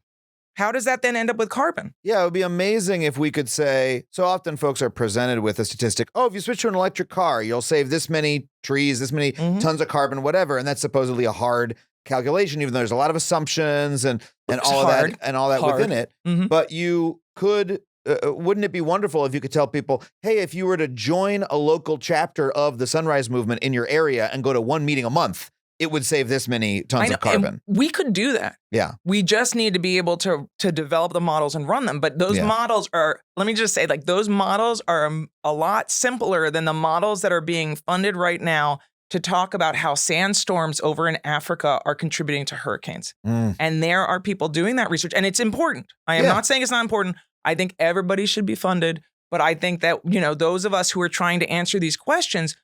Speaker 2: how does that then end up with carbon?
Speaker 1: Yeah, it would be amazing if we could say, so often folks are presented with a statistic, oh, if you switch to an electric car, you'll save this many trees, this many tons of carbon, whatever. And that's supposedly a hard calculation, even though there's a lot of assumptions and all that within it. But you could, wouldn't it be wonderful if you could tell people, hey, if you were to join a local chapter of the Sunrise Movement in your area and go to one meeting a month, it would save this many tons of carbon.
Speaker 2: And we could do that.
Speaker 1: Yeah.
Speaker 2: We just need to be able to develop the models and run them. But those models are, let me just say, like, those models are a lot simpler than the models that are being funded right now to talk about how sandstorms over in Africa are contributing to hurricanes. And there are people doing that research, and it's important. I am not saying it's not important. I think everybody should be funded But I think that, those of us who are trying to answer these questions,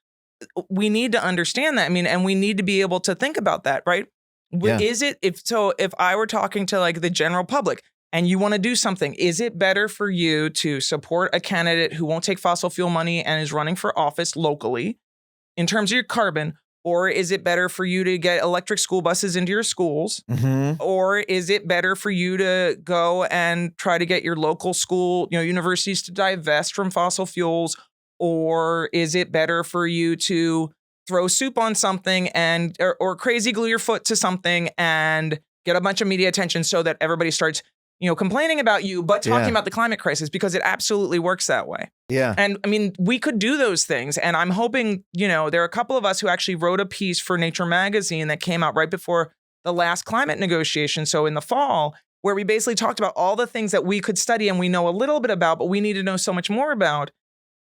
Speaker 2: we need to understand that. I mean, and we need to be able to think about that, right?
Speaker 1: Yeah.
Speaker 2: If I were talking to like the general public and you want to do something, is it better for you to support a candidate who won't take fossil fuel money and is running for office locally in terms of your carbon? Or is it better for you to get electric school buses into your schools?
Speaker 1: Mm-hmm.
Speaker 2: Or is it better for you to go and try to get your local school, universities to divest from fossil fuels? Or is it better for you to throw soup on something and or crazy glue your foot to something and get a bunch of media attention so that everybody starts, complaining about you, but talking about the climate crisis, because it absolutely works that way.
Speaker 1: Yeah.
Speaker 2: And I mean, we could do those things. And I'm hoping, there are a couple of us who actually wrote a piece for Nature magazine that came out right before the last climate negotiation. So in the fall, where we basically talked about all the things that we could study and we know a little bit about, but we need to know so much more about.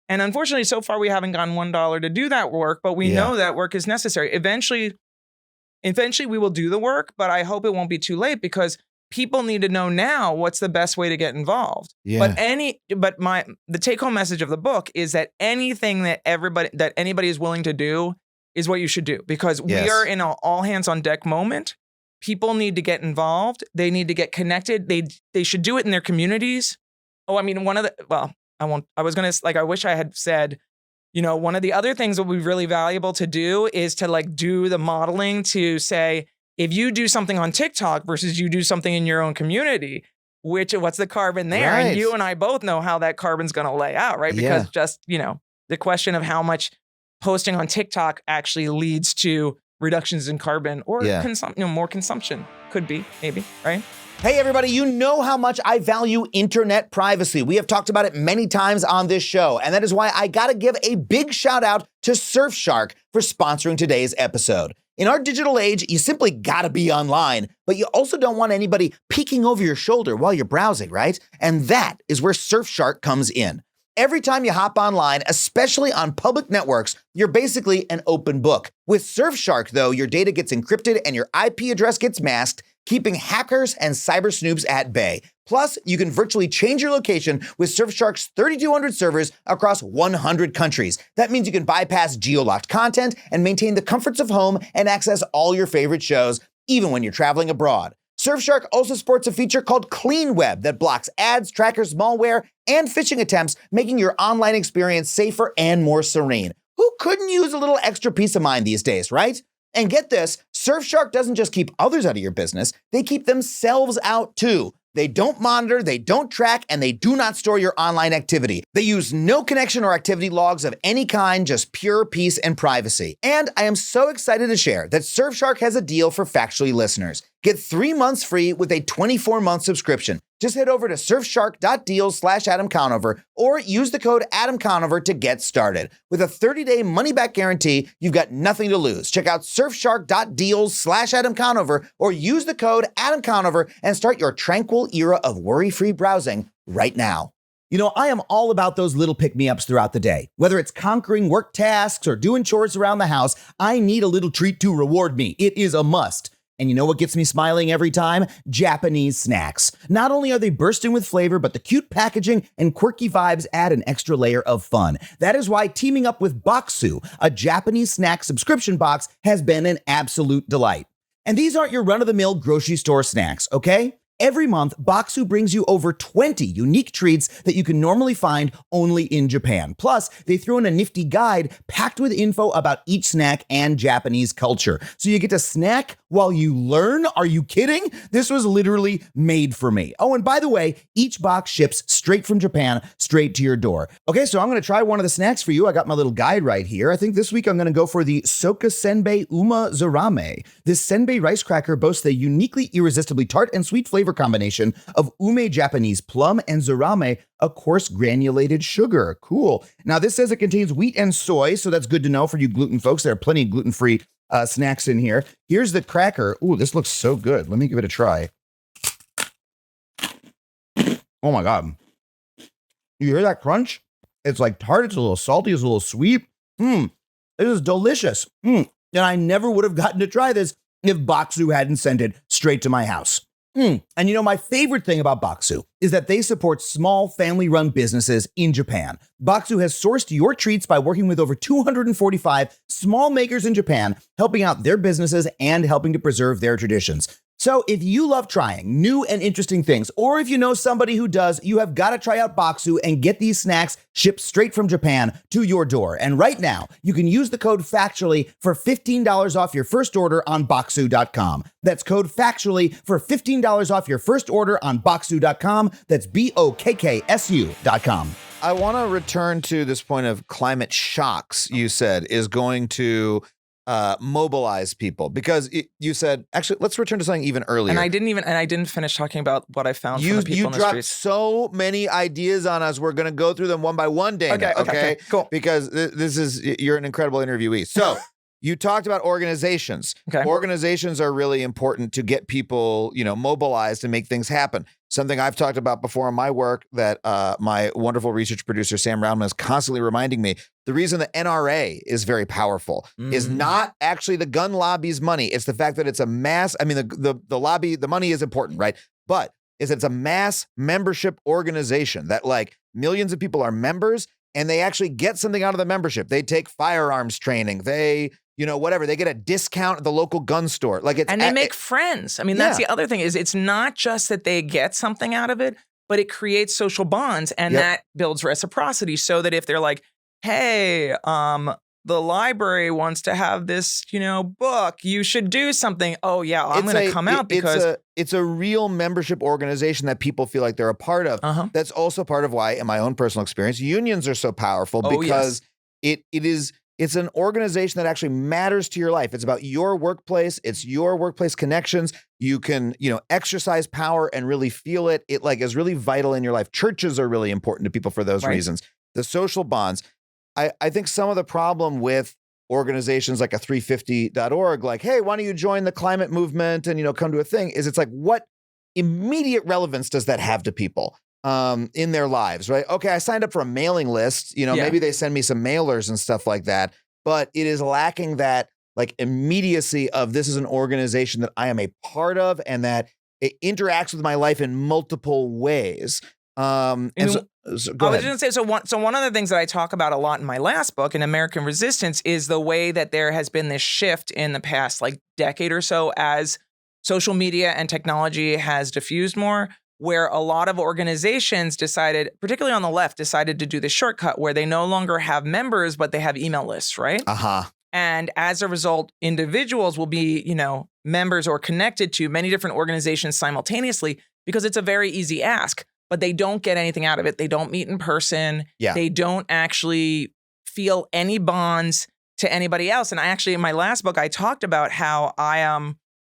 Speaker 2: And unfortunately, so far, we haven't gotten $1 to do that work, but we know that work is necessary. Eventually, we will do the work, but I hope it won't be too late, because people need to know now what's the best way to get involved.
Speaker 1: Yeah.
Speaker 2: But the take-home message of the book is that anything that anybody is willing to do is what you should do, because we are in an all hands on deck moment. People need to get involved. They need to get connected. They should do it in their communities. Oh, I mean, I wish I had said, one of the other things that would be really valuable to do is to like do the modeling to say, if you do something on TikTok versus you do something in your own community, what's the carbon there?
Speaker 1: Right.
Speaker 2: And you and I both know how that carbon's going to lay out, right? Because just, the question of how much posting on TikTok actually leads to reductions in carbon or more consumption. Could be, maybe, right?
Speaker 1: Hey, everybody, you know how much I value internet privacy. We have talked about it many times on this show, and that is why I gotta give a big shout out to Surfshark for sponsoring today's episode. In our digital age, you simply gotta be online, but you also don't want anybody peeking over your shoulder while you're browsing, right? And that is where Surfshark comes in. Every time you hop online, especially on public networks, you're basically an open book. With Surfshark, though, your data gets encrypted and your IP address gets masked, keeping hackers and cyber snoops at bay. Plus, you can virtually change your location with Surfshark's 3,200 servers across 100 countries. That means you can bypass geo-locked content and maintain the comforts of home and access all your favorite shows, even when you're traveling abroad. Surfshark also supports a feature called Clean Web that blocks ads, trackers, malware, and phishing attempts, making your online experience safer and more serene. Who couldn't use a little extra peace of mind these days, right? And get this, Surfshark doesn't just keep others out of your business, they keep themselves out too. They don't monitor, they don't track, and they do not store your online activity. They use no connection or activity logs of any kind, just pure peace and privacy. And I am so excited to share that Surfshark has a deal for Factually listeners. Get 3 months free with a 24-month subscription. Just head over to surfshark.deals/Adam Conover or use the code Adam Conover to get started. With a 30-day money-back guarantee, you've got nothing to lose. Check out surfshark.deals/Adam Conover or use the code Adam Conover and start your tranquil era of worry-free browsing right now. You know, I am all about those little pick-me-ups throughout the day. Whether it's conquering work tasks or doing chores around the house, I need a little treat to reward me. It is a must. And you know what gets me smiling every time? Japanese snacks. Not only are they bursting with flavor, but the cute packaging and quirky vibes add an extra layer of fun. That is why teaming up with Boxu, a Japanese snack subscription box, has been an absolute delight. And these aren't your run-of-the-mill grocery store snacks, okay? Every month, Boxu brings you over 20 unique treats that you can normally find only in Japan. Plus, they throw in a nifty guide packed with info about each snack and Japanese culture. So you get to snack while you learn? Are you kidding? This was literally made for me. Oh, and by the way, each box ships straight from Japan, straight to your door. Okay, so I'm going to try one of the snacks for you. I got my little guide right here. I think this week I'm going to go for the Soka Senbei Uma Zarame. This senbei rice cracker boasts a uniquely irresistibly tart and sweet flavor combination of ume Japanese plum and zarame, a coarse granulated sugar. Cool. Now this says it contains wheat and soy, so that's good to know for you gluten folks. There are plenty of gluten-free snacks in here. Here's the cracker. Ooh, this looks so good. Let me give it a try. Oh my God. You hear that crunch? It's like tart. It's a little salty. It's a little sweet. It is delicious. And I never would have gotten to try this if Boxu hadn't sent it straight to my house. And you know, my favorite thing about Baksu is that they support small family-run businesses in Japan. Baksu has sourced your treats by working with over 245 small makers in Japan, helping out their businesses and helping to preserve their traditions. So if you love trying new and interesting things, or if you know somebody who does, you have got to try out Baksu and get these snacks shipped straight from Japan to your door. And right now, you can use the code FACTUALLY for $15 off your first order on Baksu.com. That's code FACTUALLY for $15 off your first order on Baksu.com. That's BOKKSU.com. I want to return to this point of climate shocks, you said, is going to mobilize people, because you said, actually, let's return to something even earlier.
Speaker 2: And I didn't finish talking about what I found from the people in the streets.
Speaker 1: You dropped so many ideas on us. We're going to go through them one by one, Dana.
Speaker 2: Okay, cool.
Speaker 1: Because you're an incredible interviewee. So you talked about organizations.
Speaker 2: Okay.
Speaker 1: Organizations are really important to get people, mobilized and make things happen. Something I've talked about before in my work that my wonderful research producer, Sam Roundman, is constantly reminding me. The reason the NRA is very powerful is not actually the gun lobby's money. It's the fact that it's a mass, the lobby, the money is important, right? But it's a mass membership organization that like millions of people are members, and they actually get something out of the membership. They take firearms training. They, whatever. They get a discount at the local gun store.
Speaker 2: And they make friends. That's the other thing, is it's not just that they get something out of it, but it creates social bonds, and that builds reciprocity, so that if they're like, hey, the library wants to have this, book, you should do something. Oh yeah, I'm going to come out because
Speaker 1: it's a real membership organization that people feel like they're a part of. That's also part of why, in my own personal experience, unions are so powerful, because it's an organization that actually matters to your life. It's about your workplace. It's your workplace connections. You can, exercise power and really feel it. It is really vital in your life. Churches are really important to people for those reasons. The social bonds. I think some of the problem with organizations like a 350.org, like, hey, why don't you join the climate movement and, come to a thing, is it's like, what immediate relevance does that have to people in their lives, right? Okay, I signed up for a mailing list, maybe they send me some mailers and stuff like that, but it is lacking that immediacy of, this is an organization that I am a part of and that it interacts with my life in multiple ways. Go ahead.
Speaker 2: I was going to say, so one of the things that I talk about a lot in my last book, in American Resistance, is the way that there has been this shift in the past decade or so as social media and technology has diffused more, where a lot of organizations decided, particularly on the left, decided to do the shortcut where they no longer have members, but they have email lists, right? And as a result, individuals will be, members or connected to many different organizations simultaneously, because it's a very easy ask. But they don't get anything out of it. They don't meet in person. They don't actually feel any bonds to anybody else. And in my last book, I talked about how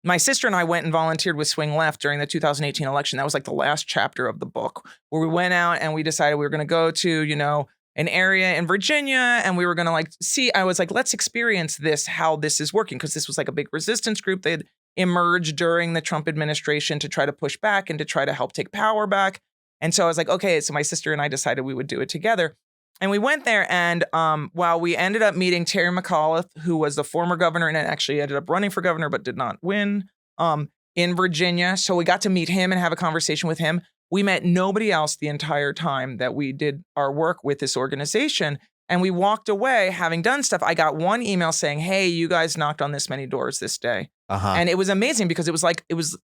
Speaker 2: my sister and I went and volunteered with Swing Left during the 2018 election. That was the last chapter of the book, where we went out and we decided we were going to go to, an area in Virginia, and we were going to see, I was like, let's experience this, how this is working. Because this was a big resistance group. They'd emerged during the Trump administration to try to push back and to try to help take power back. And so I was like, okay, so my sister and I decided we would do it together. And we went there, and while we ended up meeting Terry McAuliffe, who was the former governor and actually ended up running for governor but did not win in Virginia. So we got to meet him and have a conversation with him. We met nobody else the entire time that we did our work with this organization. And we walked away having done stuff. I got one email saying, hey, you guys knocked on this many doors this day. And it was amazing, because it was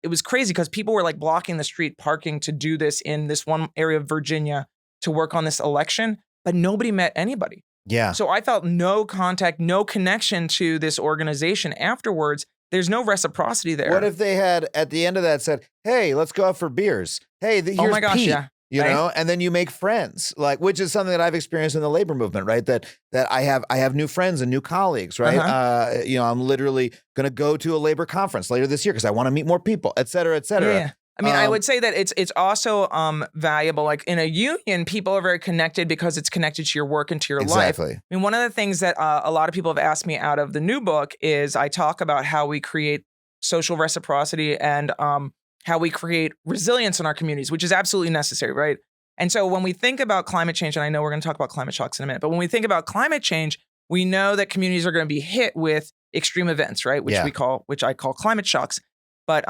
Speaker 2: it was crazy, because people were blocking the street, parking to do this in this one area of Virginia to work on this election, but nobody met anybody. So I felt no contact, no connection to this organization afterwards. There's no reciprocity there.
Speaker 1: What if they had at the end of that said, hey, let's go out for beers. Hey, here's
Speaker 2: oh my gosh,
Speaker 1: Pete.
Speaker 2: Yeah.
Speaker 1: And then you make friends, which is something that I've experienced in the labor movement, right? That I have new friends and new colleagues, right? I'm literally going to go to a labor conference later this year because I want to meet more people, et cetera, et cetera.
Speaker 2: Yeah. I would say that it's also valuable. In a union, people are very connected because it's connected to your work and to your life. One of the things that a lot of people have asked me out of the new book is I talk about how we create social reciprocity and how we create resilience in our communities, which is absolutely necessary, right? And so when we think about climate change, and I know we're going to talk about climate shocks in a minute, but when we think about climate change, we know that communities are going to be hit with extreme events, right? Which I call climate shocks. But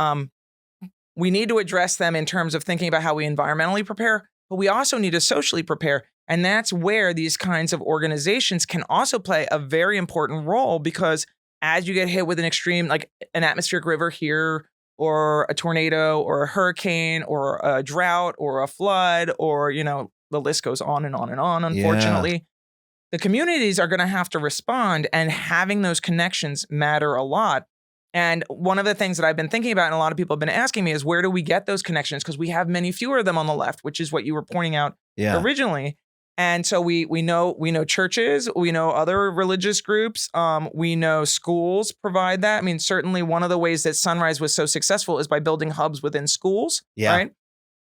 Speaker 2: we need to address them in terms of thinking about how we environmentally prepare, but we also need to socially prepare. And that's where these kinds of organizations can also play a very important role, because as you get hit with an extreme, like an atmospheric river here, or a tornado, or a hurricane, or a drought, or a flood, or, the list goes on and on and on, unfortunately. The communities are going to have to respond, and having those connections matter a lot. And one of the things that I've been thinking about, and a lot of people have been asking me, is where do we get those connections? Because we have many fewer of them on the left, which is what you were pointing out originally. And so we know churches, we know other religious groups, we know schools provide that. I mean, certainly one of the ways that Sunrise was so successful is by building hubs within schools, right?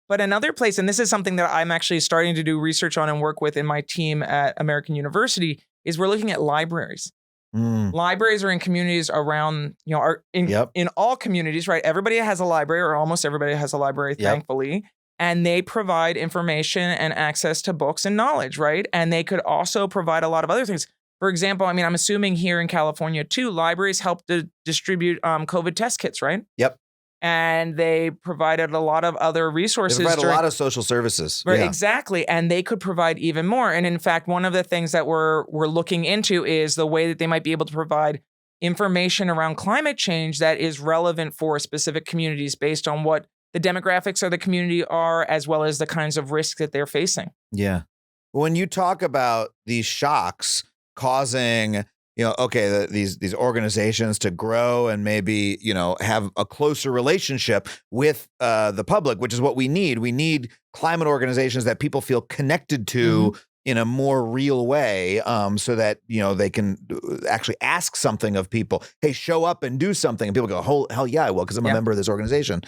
Speaker 2: But another place, and this is something that I'm actually starting to do research on and work with in my team at American University, is we're looking at libraries. Libraries are in communities around, are in all communities, right? Everybody has a library, or almost everybody has a library, thankfully. And they provide information and access to books and knowledge, right? And they could also provide a lot of other things. For example, I mean, I'm assuming here in California too, libraries help to distribute COVID test kits, right?
Speaker 1: Yep.
Speaker 2: And they provided a lot of other resources.
Speaker 1: They provide a lot of social services.
Speaker 2: Right, exactly. And they could provide even more. And in fact, one of the things that we're looking into is the way that they might be able to provide information around climate change that is relevant for specific communities based on what the demographics of the community are, as well as the kinds of risks that they're facing.
Speaker 1: Yeah. When you talk about these shocks causing, these organizations to grow and maybe, have a closer relationship with the public, which is what we need. We need climate organizations that people feel connected to in a more real way, so that, they can actually ask something of people. Hey, show up and do something. And people go, hell yeah, I will, because I'm a member of this organization.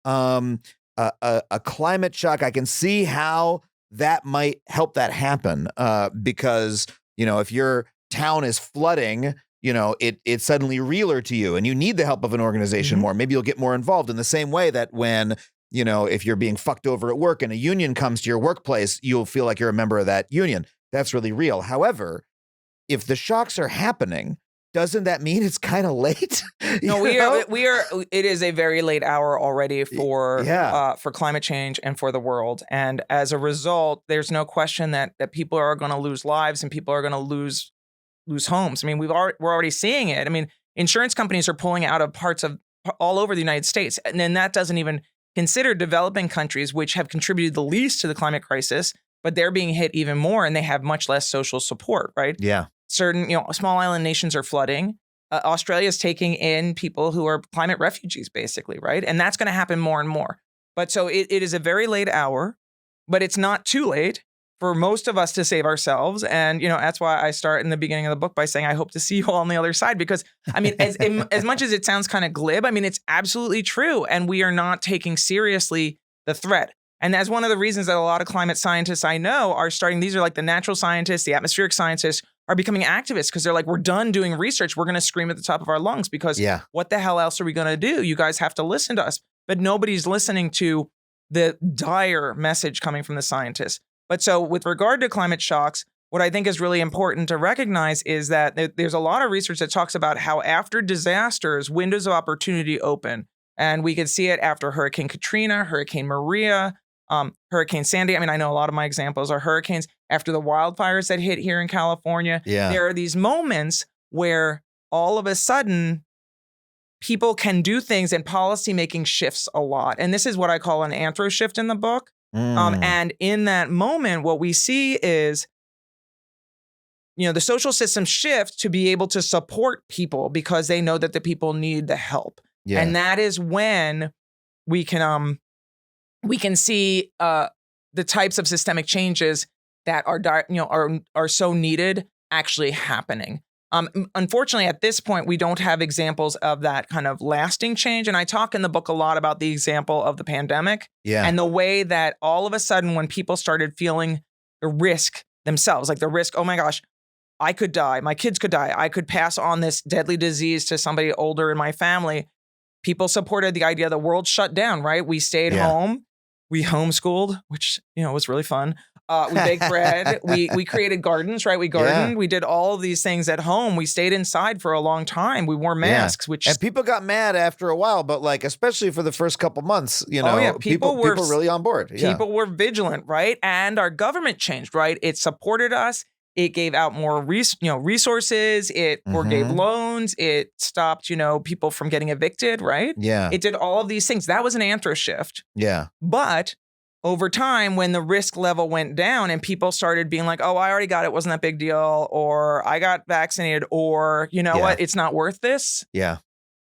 Speaker 1: A climate shock, I can see how that might help that happen, because, if your town is flooding, it's suddenly realer to you, and you need the help of an organization more. Maybe you'll get more involved in the same way that when, if you're being fucked over at work and a union comes to your workplace, you'll feel like you're a member of that union. That's really real. However, if the shocks are happening, doesn't that mean it's kind of late?
Speaker 2: No, we are. It is a very late hour already for climate change and for the world. And as a result, there's no question that people are going to lose lives and people are going to lose homes. I mean, we're already seeing it. I mean, insurance companies are pulling out of parts of all over the United States. And then that doesn't even consider developing countries, which have contributed the least to the climate crisis, but they're being hit even more, and they have much less social support, right? Yeah. Certain, small island nations are flooding. Australia is taking in people who are climate refugees, basically, right? And that's going to happen more and more. But so it is a very late hour, but it's not too late for most of us to save ourselves. And, that's why I start in the beginning of the book by saying, I hope to see you all on the other side, because, I mean, as much as it sounds kind of glib, I mean, it's absolutely true. And we are not taking seriously the threat. And that's one of the reasons that a lot of climate scientists I know are starting, these are like the natural scientists, the atmospheric scientists, are becoming activists, because they're like, we're done doing research. We're going to scream at the top of our lungs, because what the hell else are we going to do? You guys have to listen to us. But nobody's listening to the dire message coming from the scientists. But so with regard to climate shocks, what I think is really important to recognize is that there's a lot of research that talks about how after disasters, windows of opportunity open. And we could see it after Hurricane Katrina, Hurricane Maria, Hurricane Sandy. I mean, I know a lot of my examples are hurricanes. After the wildfires that hit here in California, there are these moments where all of a sudden people can do things and policymaking shifts a lot. And this is what I call an anthro shift in the book. And in that moment, what we see is, the social system shift to be able to support people because they know that the people need the help. Yeah. And that is when we can see the types of systemic changes that are so needed actually happening. Unfortunately, at this point, we don't have examples of that kind of lasting change. And I talk in the book a lot about the example of the pandemic and the way that all of a sudden when people started feeling the risk themselves, like the risk, oh my gosh, I could die, my kids could die, I could pass on this deadly disease to somebody older in my family. People supported the idea the world shut down, right? We stayed home. We homeschooled, which, was really fun. We baked bread. We created gardens, right? We gardened.
Speaker 1: Yeah.
Speaker 2: We did all of these things at home. We stayed inside for a long time. We wore masks, which
Speaker 1: and people got mad after a while, but like especially for the first couple months, people were really on board.
Speaker 2: People were vigilant, right? And our government changed, right? It supported us. It gave out more resources. It forgave loans. It stopped, people from getting evicted, right?
Speaker 1: Yeah.
Speaker 2: It did all of these things. That was an anthro shift.
Speaker 1: Yeah.
Speaker 2: But over time, when the risk level went down and people started being like, oh, I already got it, wasn't that big deal, or I got vaccinated, or what, it's not worth this.
Speaker 1: Yeah.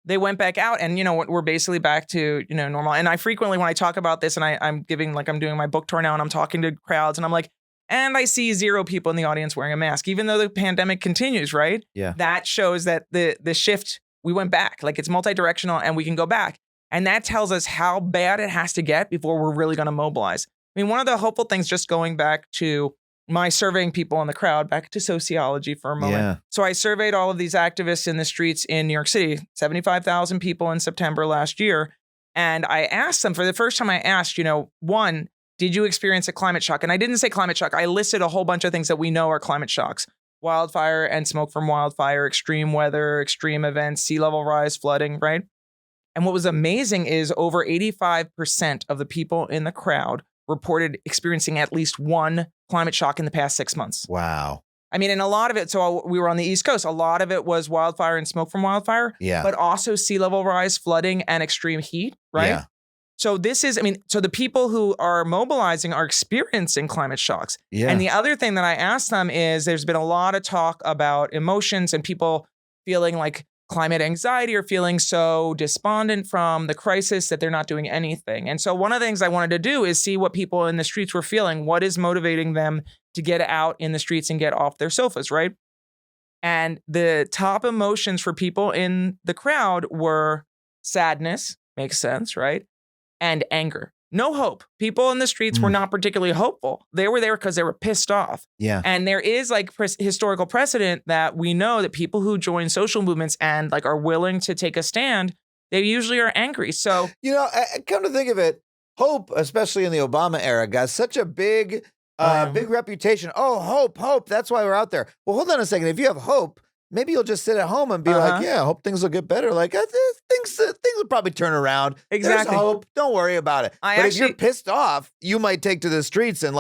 Speaker 2: They went back out and, we're basically back to, normal. And I frequently, when I talk about this and I'm doing my book tour now and I'm talking to crowds and I'm like, and I see 0 people in the audience wearing a mask, even though the pandemic continues, right?
Speaker 1: Yeah.
Speaker 2: That shows that the shift, we went back, like it's multi-directional and we can go back. And that tells us how bad it has to get before we're really going to mobilize. I mean, one of the hopeful things, just going back to my surveying people in the crowd, back to sociology for a moment.
Speaker 1: Yeah.
Speaker 2: So I surveyed all of these activists in the streets in New York City, 75,000 people in September last year. And I asked them, for the first time I asked, one, did you experience a climate shock? And I didn't say climate shock. I listed a whole bunch of things that we know are climate shocks. Wildfire and smoke from wildfire, extreme weather, extreme events, sea level rise, flooding, right? And what was amazing is over 85% of the people in the crowd reported experiencing at least one climate shock in the past 6 months.
Speaker 1: Wow.
Speaker 2: I mean, and a lot of it, so we were on the East Coast, a lot of it was wildfire and smoke from wildfire, but also sea level rise, flooding, and extreme heat, right?
Speaker 1: Yeah.
Speaker 2: So so the people who are mobilizing are experiencing climate shocks.
Speaker 1: Yeah.
Speaker 2: And the other thing that I asked them is, there's been a lot of talk about emotions and people feeling like climate anxiety or feeling so despondent from the crisis that they're not doing anything. And so one of the things I wanted to do is see what people in the streets were feeling. What is motivating them to get out in the streets and get off their sofas, right? And the top emotions for people in the crowd were sadness, makes sense, right? And anger. No hope. People in the streets were not particularly hopeful. They were there because they were pissed off.
Speaker 1: Yeah.
Speaker 2: And there is historical precedent that we know that people who join social movements and are willing to take a stand, they usually are angry. So,
Speaker 1: come to think of it, hope, especially in the Obama era, got such a big reputation. Oh, hope. That's why we're out there. Well, hold on a second. If you have hope, maybe you'll just sit at home and be like, yeah, I hope things will get better. Like, things will probably turn around.
Speaker 2: Exactly.
Speaker 1: There's hope. Don't worry about it. If you're pissed off, you might take to the streets and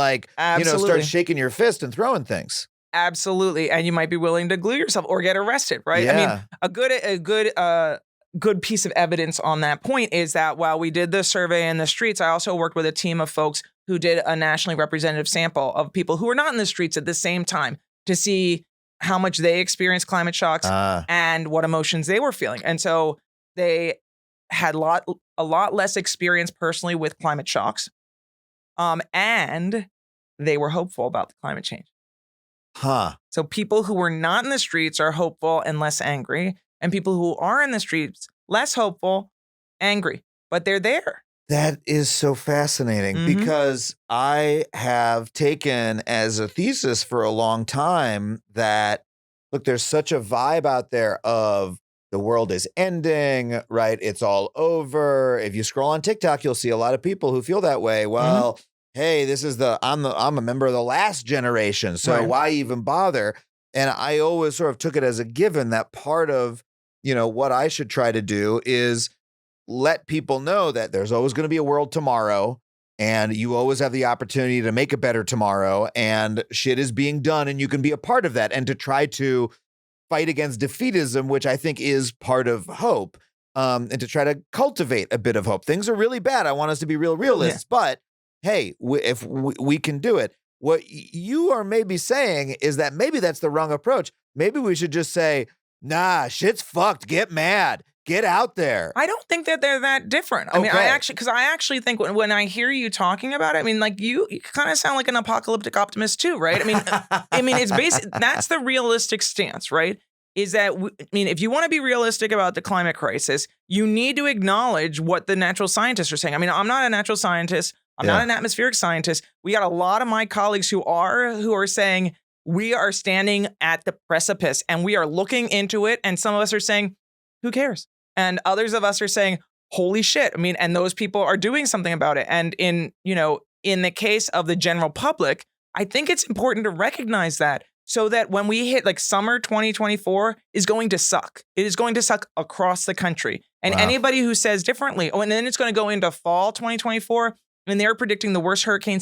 Speaker 1: start shaking your fist and throwing things.
Speaker 2: Absolutely. And you might be willing to glue yourself or get arrested, right?
Speaker 1: Yeah.
Speaker 2: I mean, a good piece of evidence on that point is that while we did the survey in the streets, I also worked with a team of folks who did a nationally representative sample of people who were not in the streets at the same time to see how much they experienced climate shocks and what emotions they were feeling. And so they had a lot less experience personally with climate shocks. And they were hopeful about the climate change.
Speaker 1: Huh.
Speaker 2: So people who were not in the streets are hopeful and less angry. And people who are in the streets, less hopeful, angry. But they're there.
Speaker 1: That is so fascinating because I have taken as a thesis for a long time that, look, there's such a vibe out there of the world is ending, right? It's all over. If you scroll on TikTok, you'll see a lot of people who feel that way. Well, hey, I'm a member of the last generation, so why even bother? And I always sort of took it as a given that part of, what I should try to do is let people know that there's always going to be a world tomorrow and you always have the opportunity to make a better tomorrow and shit is being done and you can be a part of that and to try to fight against defeatism, which I think is part of hope, and to try to cultivate a bit of hope. Things are really bad. I want us to be real realists, but hey, if we can do it. What you are maybe saying is that maybe that's the wrong approach. Maybe we should just say, nah, shit's fucked. Get mad. Get out there.
Speaker 2: I don't think that they're that different. I mean, I actually think when I hear you talking about it, I mean, you kind of sound like an apocalyptic optimist too, right? I mean, it's that's the realistic stance, right? Is that, if you want to be realistic about the climate crisis, you need to acknowledge what the natural scientists are saying. I mean, I'm not a natural scientist. I'm not an atmospheric scientist. We got a lot of my colleagues who are saying we are standing at the precipice and we are looking into it. And some of us are saying, who cares? And others of us are saying, holy shit. I mean, and those people are doing something about it. And in the case of the general public, I think it's important to recognize that so that when we hit like summer 2024 is going to suck. It is going to suck across the country. And anybody who says differently, and then it's going to go into fall 2024, and they're predicting the worst hurricane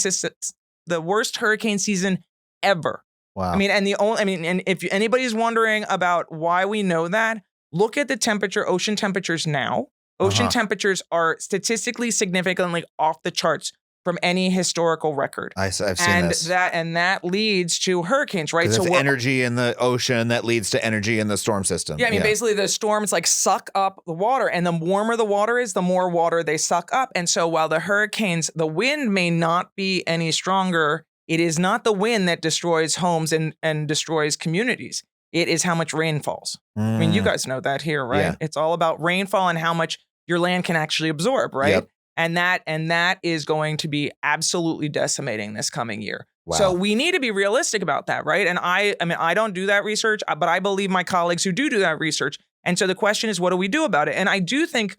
Speaker 2: season ever.
Speaker 1: Wow.
Speaker 2: I mean, and if anybody's wondering about why we know that, look at the ocean temperatures now. Ocean temperatures are statistically significantly off the charts from any historical record.
Speaker 1: I've seen this.
Speaker 2: And that leads to hurricanes, right?
Speaker 1: So there's energy in the ocean that leads to energy in the storm system.
Speaker 2: Yeah, I mean, basically the storms like suck up the water, and the warmer the water is, the more water they suck up. And so while the hurricanes, the wind may not be any stronger, it is not the wind that destroys homes and destroys communities. It is how much rain falls. I mean, you guys know that here, right?
Speaker 1: Yeah.
Speaker 2: It's all about rainfall and how much your land can actually absorb, right?
Speaker 1: Yep.
Speaker 2: And that is going to be absolutely decimating this coming year.
Speaker 1: Wow.
Speaker 2: So we need to be realistic about that, right? And I mean, I don't do that research, but I believe my colleagues who do that research. And so the question is, what do we do about it? And I do think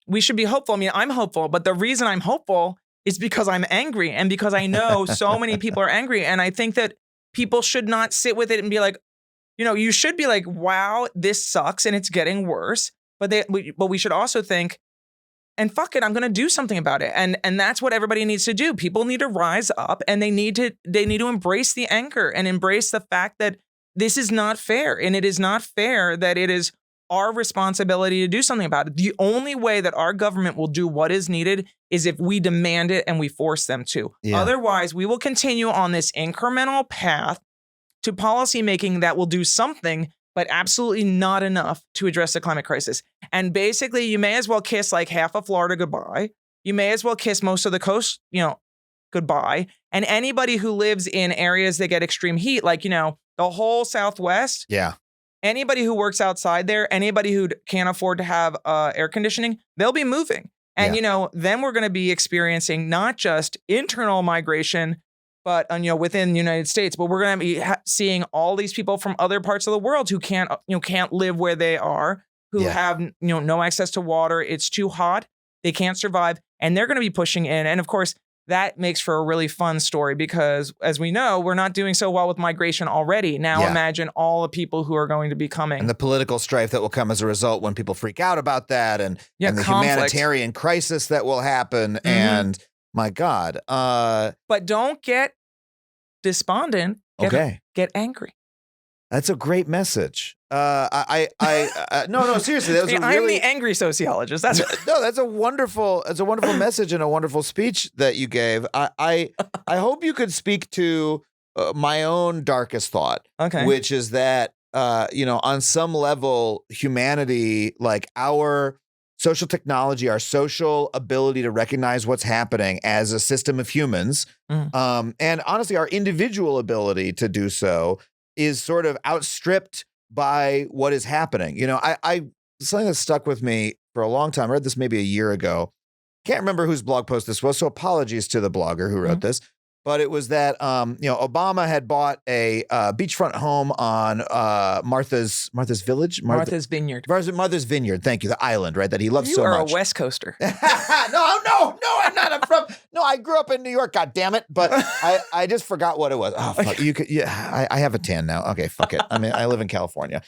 Speaker 2: we should be hopeful. I mean, I'm hopeful, but the reason I'm hopeful is because I'm angry and because I know so many people are angry. And I think that people should not sit with it and be like, you should be like, wow, this sucks and it's getting worse. But we should also think, and fuck it, I'm going to do something about it. And that's what everybody needs to do. People need to rise up and they need to embrace the anger and embrace the fact that this is not fair. And it is not fair that it is our responsibility to do something about it. The only way that our government will do what is needed is if we demand it and we force them to. Yeah. Otherwise, we will continue on this incremental path to policymaking that will do something, but absolutely not enough to address the climate crisis. And basically, you may as well kiss like half of Florida goodbye. You may as well kiss most of the coast, goodbye. And anybody who lives in areas that get extreme heat, like, the whole Southwest.
Speaker 1: Yeah.
Speaker 2: Anybody who works outside there, anybody who can't afford to have air conditioning, they'll be moving. And, then we're going to be experiencing not just internal migration, but within the United States, but we're going to be seeing all these people from other parts of the world who can't live where they are, who have no access to water. It's too hot. They can't survive, and they're going to be pushing in. And of course, that makes for a really fun story because, as we know, we're not doing so well with migration already. Now imagine all the people who are going to be coming.
Speaker 1: And the political strife that will come as a result when people freak out about that and the humanitarian crisis that will happen. Mm-hmm. And my God.
Speaker 2: But don't get despondent. Get angry.
Speaker 1: That's a great message. No, seriously, that was
Speaker 2: I'm the angry sociologist. That's
Speaker 1: that's a wonderful message and a wonderful speech that you gave. I hope you could speak to my own darkest thought, which is that on some level, humanity, like our social technology, our social ability to recognize what's happening as a system of humans, and honestly, our individual ability to do so is sort of outstripped by what is happening. I something that stuck with me for a long time. I read this maybe a year ago. Can't remember whose blog post this was, so apologies to the blogger who wrote this. But it was that Obama had bought a beachfront home on Martha's Village,
Speaker 2: Martha's Vineyard.
Speaker 1: Martha's Vineyard. Thank you, the island, right? That he loves so much.
Speaker 2: You are a West Coaster.
Speaker 1: No, I'm not. I grew up in New York. God damn it! But I just forgot what it was. Oh fuck! You could. Yeah, I have a tan now. Okay, fuck it. I mean, I live in California.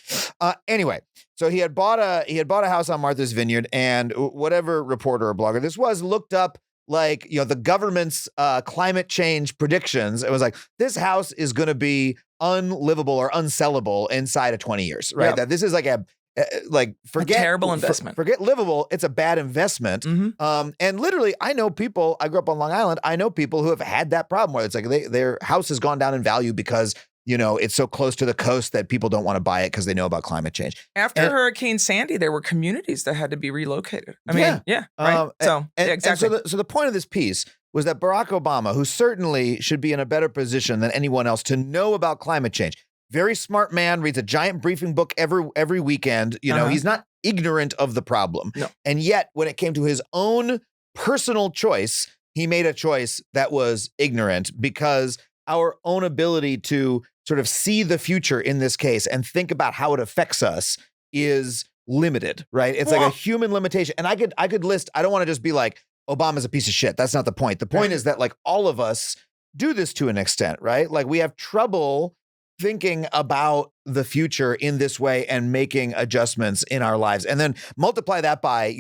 Speaker 1: Anyway, so he had bought a house on Martha's Vineyard, and whatever reporter or blogger this was looked up, like, the government's climate change predictions. It was like, this house is going to be unlivable or unsellable inside of 20 years, right? Yep. That this is like forget
Speaker 2: a terrible investment.
Speaker 1: Forget livable. It's a bad investment. Mm-hmm. And literally, I know people, I grew up on Long Island. I know people who have had that problem where it's like their house has gone down in value because it's so close to the coast that people don't want to buy it because they know about climate change.
Speaker 2: After Hurricane Sandy, there were communities that had to be relocated. I mean, right?
Speaker 1: Exactly. So the point of this piece was that Barack Obama, who certainly should be in a better position than anyone else to know about climate change, very smart man, reads a giant briefing book every weekend. He's not ignorant of the problem. No. And yet, when it came to his own personal choice, he made a choice that was ignorant because our own ability to sort of see the future in this case and think about how it affects us is limited, right? It's like a human limitation. And I could list, I don't want to just be like, Obama's a piece of shit. That's not the point. The point is that like all of us do this to an extent, right? Like we have trouble thinking about the future in this way and making adjustments in our lives. And then multiply that by,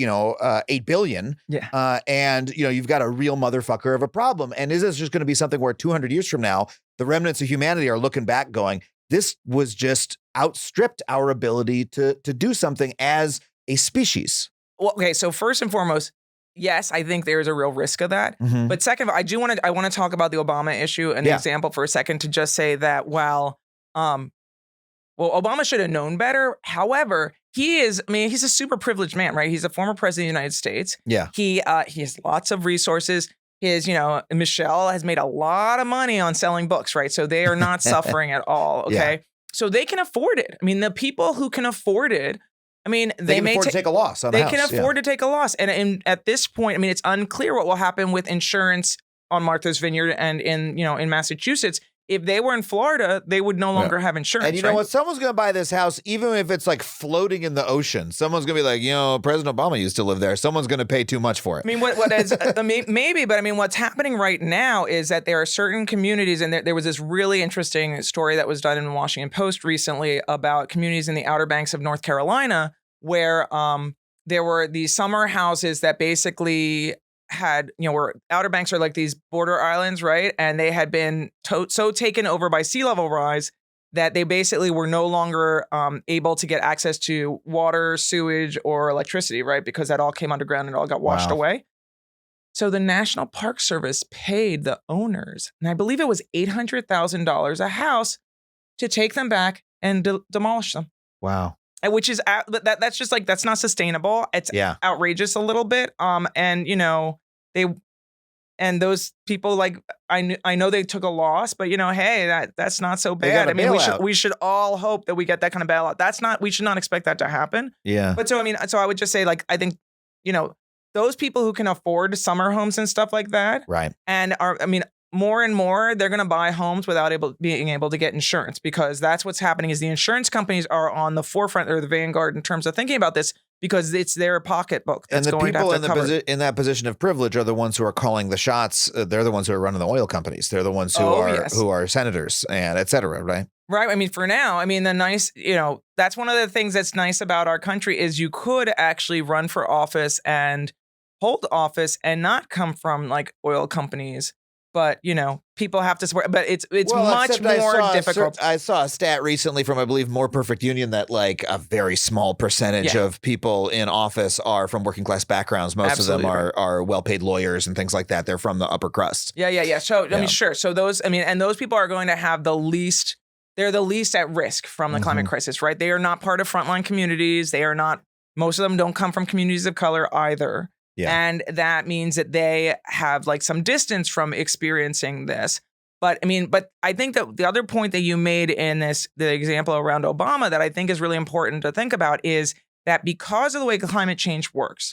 Speaker 1: 8 billion.
Speaker 2: Yeah.
Speaker 1: And, you've got a real motherfucker of a problem. And is this just going to be something where 200 years from now, the remnants of humanity are looking back going, this was just outstripped our ability to do something as a species?
Speaker 2: Well, okay, so first and foremost, yes, I think there is a real risk of that.
Speaker 1: Mhm.
Speaker 2: But second, I want to talk about the Obama issue and the example for a second to just say that Obama should have known better. However, he's a super privileged man, right? He's a former president of the United States.
Speaker 1: Yeah.
Speaker 2: He has lots of resources. Michelle has made a lot of money on selling books, right? So they are not suffering at all. Okay.
Speaker 1: Yeah.
Speaker 2: So they can afford it. I mean, the people who can afford it,
Speaker 1: they can afford to take a loss on the house.
Speaker 2: They can afford to take a loss. And at this point, it's unclear what will happen with insurance on Martha's Vineyard and in Massachusetts. If they were in Florida, they would no longer have insurance.
Speaker 1: And you know what? Someone's going to buy this house, even if it's like floating in the ocean. Someone's going to be like, President Obama used to live there. Someone's going to pay too much for it.
Speaker 2: What is maybe, but what's happening right now is that there are certain communities, and there was this really interesting story that was done in the Washington Post recently about communities in the Outer Banks of North Carolina where there were these summer houses that basically had, where Outer Banks are like these border islands, right? And they had been so taken over by sea level rise that they basically were no longer able to get access to water, sewage, or electricity, right? Because that all came underground and it all got washed away. So the National Park Service paid the owners, and I believe it was $800,000 a house, to take them back and demolish them.
Speaker 1: Wow.
Speaker 2: Which is that's just like, that's not sustainable. It's outrageous a little bit. And those people, like, I know they took a loss, but hey, that's not so bad. We should all hope that we get that kind of bailout. We should not expect that to happen.
Speaker 1: Yeah.
Speaker 2: But so I would just say, like, I think those people who can afford summer homes and stuff like that,
Speaker 1: right,
Speaker 2: and are more and more, they're going to buy homes without being able to get insurance, because that's what's happening is the insurance companies are on the forefront or the vanguard in terms of thinking about this, because it's their pocketbook that's
Speaker 1: and the
Speaker 2: going
Speaker 1: people
Speaker 2: to have to
Speaker 1: in that position of privilege are the ones who are calling the shots. They're the ones who are running the oil companies. They're the ones who are senators and et cetera, right?
Speaker 2: Right. For now, the nice, that's one of the things that's nice about our country is you could actually run for office and hold office and not come from like oil companies. But, people have to support, but it's much more difficult.
Speaker 1: I saw a stat recently from, I believe, More Perfect Union that like a very small percentage of people in office are from working class backgrounds. Most of them are well-paid lawyers and things like that. They're from the upper crust.
Speaker 2: Yeah. So, sure. So those, and those people are going to have they're the least at risk from the climate crisis, right? They are not part of frontline communities. Most of them don't come from communities of color either. Yeah. And that means that they have like some distance from experiencing this. But I think that the other point that you made in the example around Obama that I think is really important to think about is that because of the way climate change works,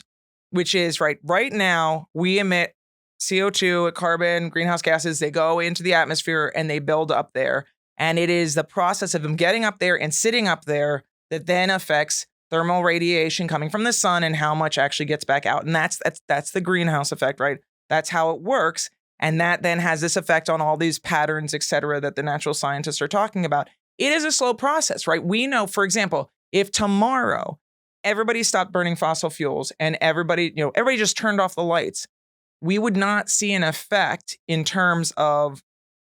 Speaker 2: which is right now we emit CO2, carbon, greenhouse gases, they go into the atmosphere and they build up there. And it is the process of them getting up there and sitting up there that then affects thermal radiation coming from the sun and how much actually gets back out. And that's the greenhouse effect, right? That's how it works. And that then has this effect on all these patterns, et cetera, that the natural scientists are talking about. It is a slow process, right? We know, for example, if tomorrow everybody stopped burning fossil fuels and everybody just turned off the lights, we would not see an effect in terms of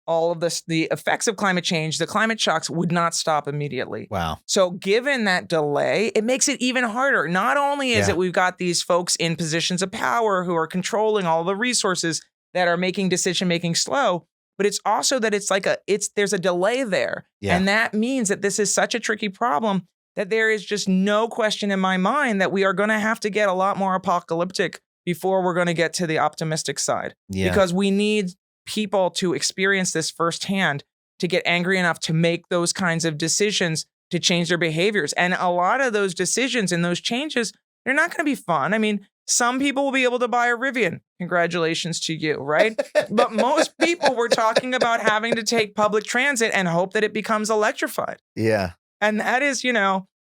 Speaker 2: all of this, the effects of climate change. The climate shocks would not stop immediately.
Speaker 1: Wow.
Speaker 2: So given that delay, it makes it even harder. Not only is it we've got these folks in positions of power who are controlling all the resources that are making decision-making slow, but it's also that there's a delay there. Yeah. And that means that this is such a tricky problem that there is just no question in my mind that we are going to have to get a lot more apocalyptic before we're going to get to the optimistic side. Yeah. Because we need people to experience this firsthand to get angry enough to make those kinds of decisions to change their behaviors. And a lot of those decisions and those changes, they're not going to be fun. Some people will be able to buy a Rivian. Congratulations to you, right? But most people were talking about having to take public transit and hope that it becomes electrified.
Speaker 1: Yeah.
Speaker 2: And that is,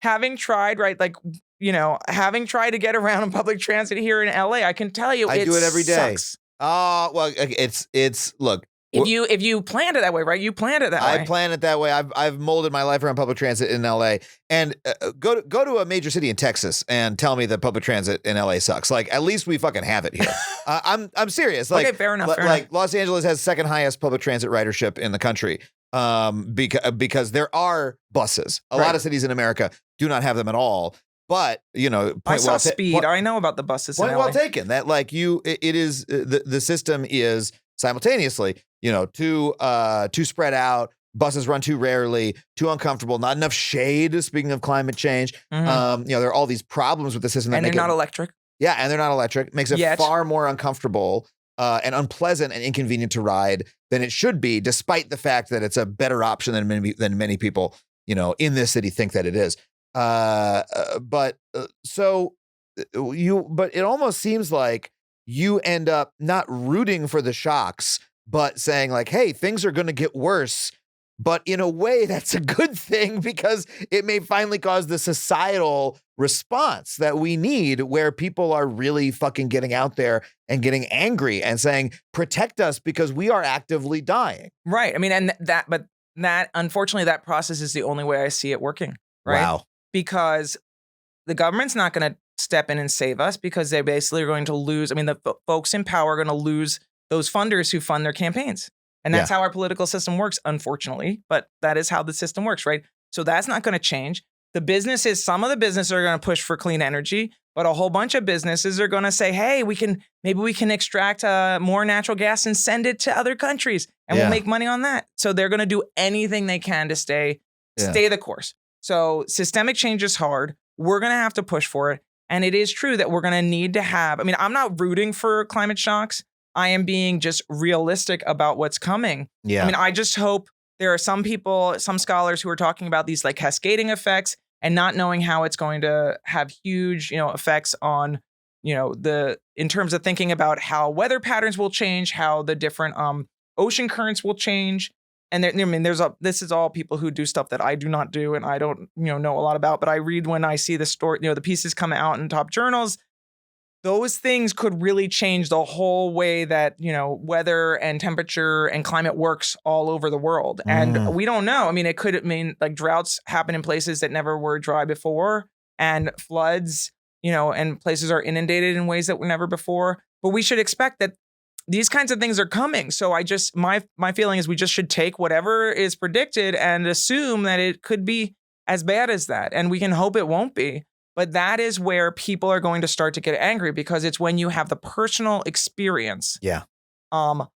Speaker 2: having tried, right? Having tried to get around in public transit here in LA, I can tell you
Speaker 1: I do it every day.
Speaker 2: Sucks.
Speaker 1: Well, it's look,
Speaker 2: If you planned it that way, right? You planned it that way.
Speaker 1: I plan it that way. I've molded my life around public transit in LA. And go to a major city in Texas and tell me that public transit in LA sucks. Like, at least we fucking have it here. I'm serious. Like,
Speaker 2: okay, fair enough.
Speaker 1: Like Los Angeles has second highest public transit ridership in the country. Because there are buses. A lot of cities in America do not have them at all. But,
Speaker 2: I saw speed. I know about the buses.
Speaker 1: Point well taken. That it is the system is simultaneously, too spread out. Buses run too rarely, too uncomfortable, not enough shade. Speaking of climate change,
Speaker 2: Mm-hmm.
Speaker 1: There are all these problems with the system.
Speaker 2: And they're not electric.
Speaker 1: Yeah, and they're not electric. Makes it far more uncomfortable and unpleasant and inconvenient to ride than it should be, despite the fact that it's a better option than many people, in this city think that it is. But it almost seems like you end up not rooting for the shocks, but saying like, hey, things are going to get worse. But in a way, that's a good thing because it may finally cause the societal response that we need, where people are really fucking getting out there and getting angry and saying, protect us because we are actively dying.
Speaker 2: Right. I mean, but unfortunately, that process is the only way I see it working. Right.
Speaker 1: Wow.
Speaker 2: Because the government's not going to step in and save us because they basically are going to lose. I mean, the folks in power are going to lose those funders who fund their campaigns. And that's how our political system works, unfortunately. But that is how the system works, right? So that's not going to change. Some of the businesses are going to push for clean energy, but a whole bunch of businesses are going to say, hey, maybe we can extract more natural gas and send it to other countries and we'll make money on that. So they're going to do anything they can to stay the course. So systemic change is hard. We're going to have to push for it. And it is true that we're going to need to have, I mean, I'm not rooting for climate shocks. I am being just realistic about what's coming.
Speaker 1: Yeah.
Speaker 2: I mean, I just hope there are some people, some scholars who are talking about these like cascading effects and not knowing how it's going to have huge, effects on, in terms of thinking about how weather patterns will change, how the different ocean currents will change. And this is all people who do stuff that I do not do and I don't, know a lot about, but I read when I see the story, the pieces come out in top journals. Those things could really change the whole way that, weather and temperature and climate works all over the world. And we don't know. I mean, it could mean like droughts happen in places that never were dry before and floods, and places are inundated in ways that were never before. But we should expect that these kinds of things are coming. So my feeling is we just should take whatever is predicted and assume that it could be as bad as that. And we can hope it won't be. But that is where people are going to start to get angry because it's when you have the personal experience of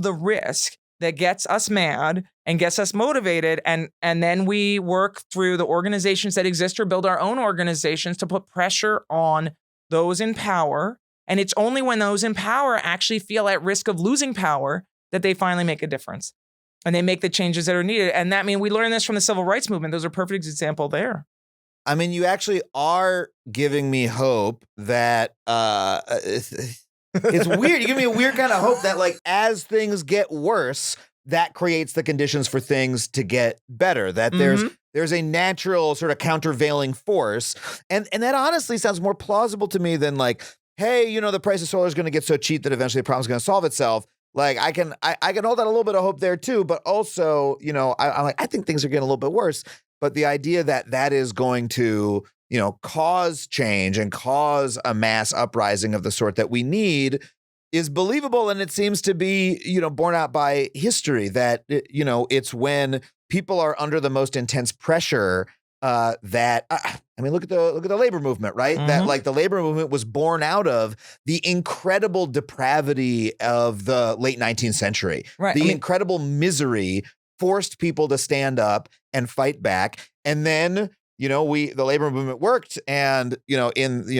Speaker 2: the risk that gets us mad and gets us motivated. And then we work through the organizations that exist or build our own organizations to put pressure on those in power. And it's only when those in power actually feel at risk of losing power that they finally make a difference. And they make the changes that are needed. And we learned this from the civil rights movement. Those are a perfect example there.
Speaker 1: I mean, you actually are giving me hope that it's weird. You give me a weird kind of hope that like as things get worse, that creates the conditions for things to get better, that there's a natural sort of countervailing force. And that honestly sounds more plausible to me than like, hey, the price of solar is going to get so cheap that eventually the problem's going to solve itself. Like I can hold out a little bit of hope there too, but also, I think things are getting a little bit worse. But the idea that is going to, cause change and cause a mass uprising of the sort that we need is believable. And it seems to be, borne out by history that, it's when people are under the most intense pressure that, look at the labor movement, right? That like the labor movement was born out of the incredible depravity of the late 19th century, right? The incredible misery forced people to stand up and fight back. And then, the labor movement worked. And,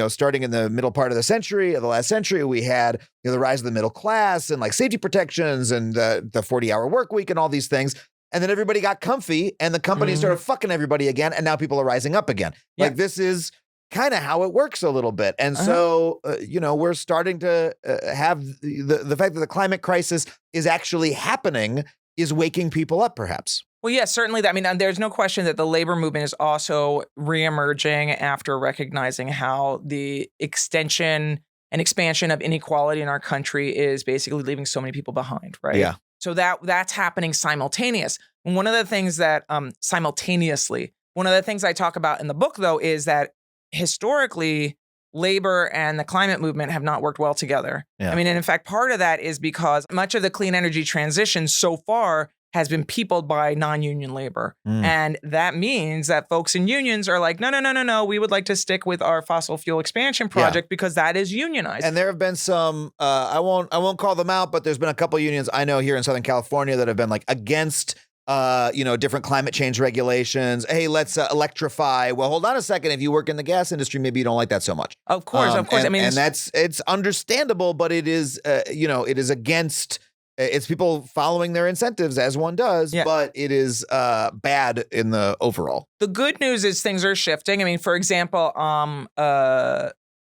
Speaker 1: starting in the middle part of the last century, we had, the rise of the middle class and like safety protections and the 40-hour work week and all these things. And then everybody got comfy and the companies started fucking everybody again. And now people are rising up again. Yeah. Like this is kind of how it works a little bit. And so, we're starting to have the fact that the climate crisis is actually happening is waking people up, perhaps.
Speaker 2: Well, yeah, certainly. There's no question that the labor movement is also reemerging after recognizing how the extension and expansion of inequality in our country is basically leaving so many people behind, right?
Speaker 1: Yeah.
Speaker 2: So that's happening simultaneous. And one of the things that simultaneously, one of the things I talk about in the book, though, is that historically, labor and the climate movement have not worked well together.
Speaker 1: Yeah.
Speaker 2: I mean, and in fact, part of that is because much of the clean energy transition so far has been peopled by non-union labor. And that means that folks in unions are like, no, we would like to stick with our fossil fuel expansion project because that is unionized.
Speaker 1: And there have been some, I won't call them out, but there's been a couple unions I know here in Southern California that have been like against different climate change regulations. Hey, let's electrify. Well, hold on a second. If you work in the gas industry, maybe you don't like that so much.
Speaker 2: Of course.
Speaker 1: And,
Speaker 2: I mean,
Speaker 1: and it's understandable, but it is, it is against. It's people following their incentives as one does, but it is bad in the overall.
Speaker 2: The good news is things are shifting. I mean, for example,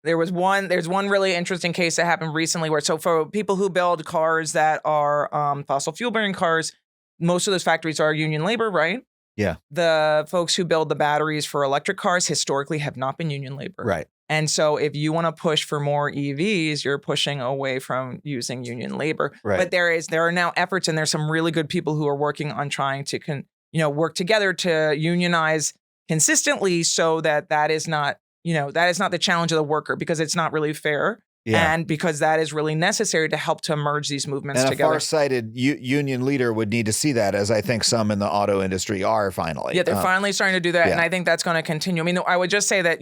Speaker 2: there's one really interesting case that happened recently where, so for people who build cars that are fossil fuel burning cars, most of those factories are union labor, right?
Speaker 1: Yeah.
Speaker 2: The folks who build the batteries for electric cars historically have not been union labor.
Speaker 1: Right.
Speaker 2: And so if you want to push for more EVs, you're pushing away from using union labor.
Speaker 1: Right.
Speaker 2: But there are now efforts, and there's some really good people who are working on trying to work together to unionize consistently, so that is not the challenge of the worker, because it's not really fair. Yeah. And because that is really necessary to help to merge these movements together.
Speaker 1: And a far-sighted union leader would need to see that, as I think some in the auto industry are finally.
Speaker 2: Yeah, they're finally starting to do that, and I think that's going to continue. I mean, I would just say that,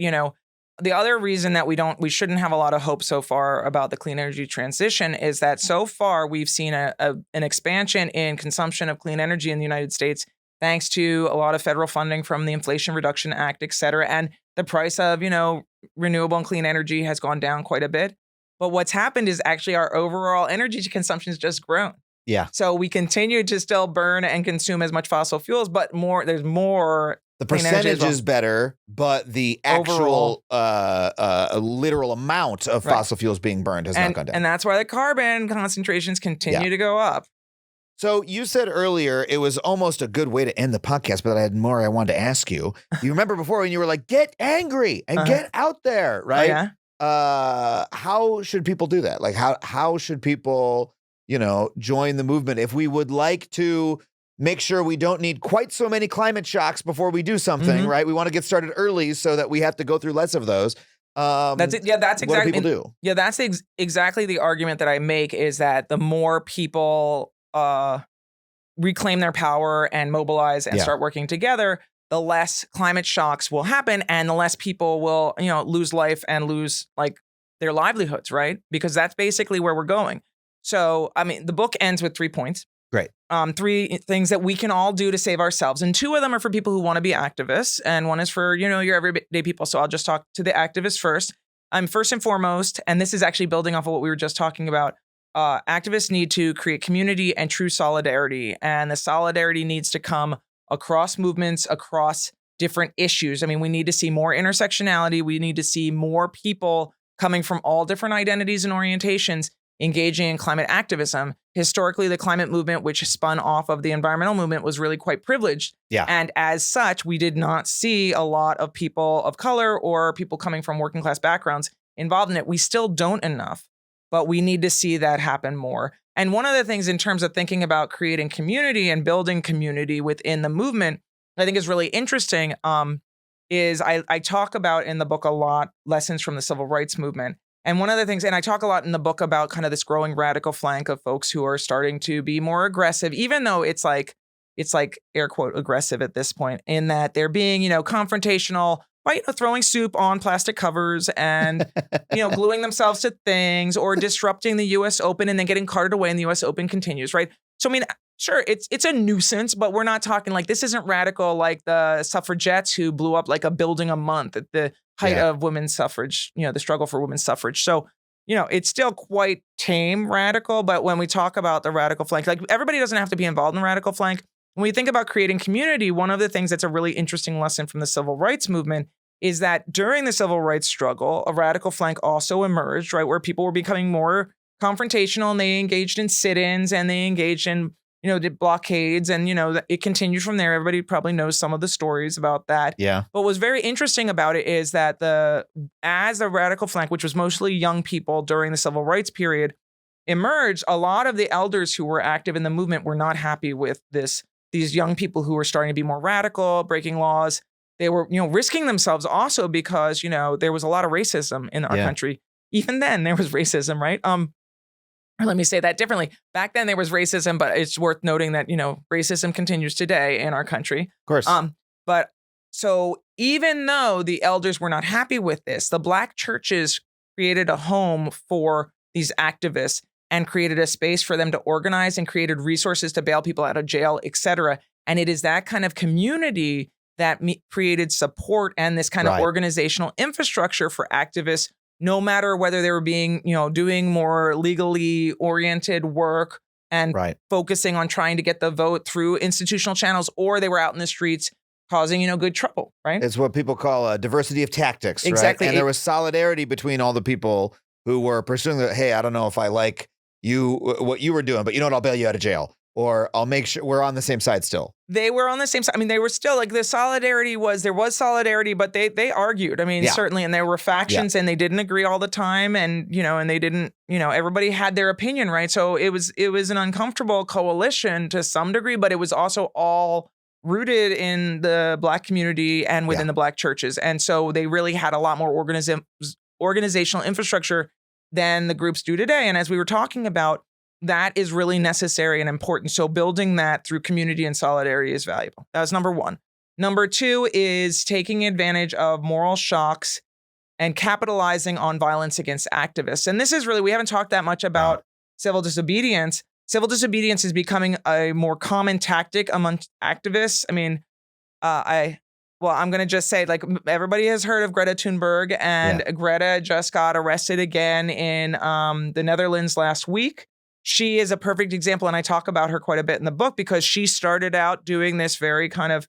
Speaker 2: the other reason that we shouldn't have a lot of hope so far about the clean energy transition is that so far we've seen an expansion in consumption of clean energy in the United States, thanks to a lot of federal funding from the Inflation Reduction Act, et cetera. And the price of, renewable and clean energy has gone down quite a bit. But what's happened is actually our overall energy consumption has just grown.
Speaker 1: Yeah.
Speaker 2: So we continue to still burn and consume as much fossil fuels, but there's more.
Speaker 1: The percentage is better, but the actual literal amount of fossil fuels being burned has not gone down.
Speaker 2: And that's why the carbon concentrations continue to go up.
Speaker 1: So you said earlier it was almost a good way to end the podcast, but I had more I wanted to ask you. You remember before when you were like, get angry and get out there, right?
Speaker 2: Oh, yeah.
Speaker 1: How should people do that? Like how should people, join the movement if we would like to make sure we don't need quite so many climate shocks before we do something, right? We want to get started early so that we have to go through less of those.
Speaker 2: That's it. Yeah, that's exactly
Speaker 1: what do people do.
Speaker 2: Yeah, that's exactly the argument that I make, is that the more people reclaim their power and mobilize and start working together, the less climate shocks will happen, and the less people will, lose life and lose their livelihoods, right? Because that's basically where we're going. So, I mean, the book ends with 3 points.
Speaker 1: Great.
Speaker 2: 3 things that we can all do to save ourselves. And 2 of them are for people who want to be activists. And 1 is for, your everyday people. So I'll just talk to the activists first. First and foremost, and this is actually building off of what we were just talking about, activists need to create community and true solidarity. And the solidarity needs to come across movements, across different issues. I mean, we need to see more intersectionality. We need to see more people coming from all different identities and orientations engaging in climate activism. Historically, the climate movement, which spun off of the environmental movement, was really quite privileged.
Speaker 1: Yeah.
Speaker 2: And as such, we did not see a lot of people of color or people coming from working class backgrounds involved in it. We still don't enough, but we need to see that happen more. And one of the things in terms of thinking about creating community and building community within the movement, I think is really interesting, is I talk about in the book a lot lessons from the civil rights movement. And one of the things, and I talk a lot in the book about kind of this growing radical flank of folks who are starting to be more aggressive, even though it's like air quote aggressive at this point, in that they're being, confrontational, right? Throwing soup on plastic covers and, gluing themselves to things, or disrupting the US Open and then getting carted away and the US Open continues, right? So, I mean, sure, it's a nuisance, but we're not talking this isn't radical like the suffragettes who blew up like a building a month at the height of women's suffrage, the struggle for women's suffrage. So, it's still quite tame radical. But when we talk about the radical flank, everybody doesn't have to be involved in the radical flank. When we think about creating community, one of the things that's a really interesting lesson from the civil rights movement is that during the civil rights struggle, a radical flank also emerged, right, where people were becoming more confrontational, and they engaged in sit-ins and they engaged in did blockades, and it continued from there. Everybody probably knows some of the stories about that.
Speaker 1: Yeah.
Speaker 2: But what's very interesting about it is that as the radical flank, which was mostly young people during the civil rights period, emerged, a lot of the elders who were active in the movement were not happy with these young people who were starting to be more radical, breaking laws. They were, risking themselves also because, there was a lot of racism in our country. Even then there was racism, right? Or let me say that differently. Back then there was racism, but it's worth noting that, racism continues today in our country.
Speaker 1: Of course.
Speaker 2: But so even though the elders were not happy with this, the Black churches created a home for these activists and created a space for them to organize and created resources to bail people out of jail, et cetera. And it is that kind of community that created support and this kind of organizational infrastructure for activists, no matter whether they were being, doing more legally oriented work and focusing on trying to get the vote through institutional channels, or they were out in the streets causing, good trouble, right?
Speaker 1: It's what people call a diversity of tactics,
Speaker 2: exactly.
Speaker 1: Right? And there was solidarity between all the people who were pursuing the, hey, I don't know if I like what you were doing, but I'll bail you out of jail. Or I'll make sure we're on the same side still.
Speaker 2: They were on the same side. I mean, they were still like the solidarity there was solidarity, but they argued. I mean, certainly. And there were factions and they didn't agree all the time. And, and they didn't, everybody had their opinion, right? So it was an uncomfortable coalition to some degree, but it was also all rooted in the Black community and within the Black churches. And so they really had a lot more organizational infrastructure than the groups do today. And as we were talking about, that is really necessary and important. So building that through community and solidarity is valuable. That was number one. Number two is taking advantage of moral shocks and capitalizing on violence against activists. And this is really, we haven't talked that much about civil disobedience. Civil disobedience is becoming a more common tactic among activists. I mean, I'm going to just say, like, everybody has heard of Greta Thunberg, and Greta just got arrested again in the Netherlands last week. She is a perfect example, and I talk about her quite a bit in the book because she started out doing this very kind of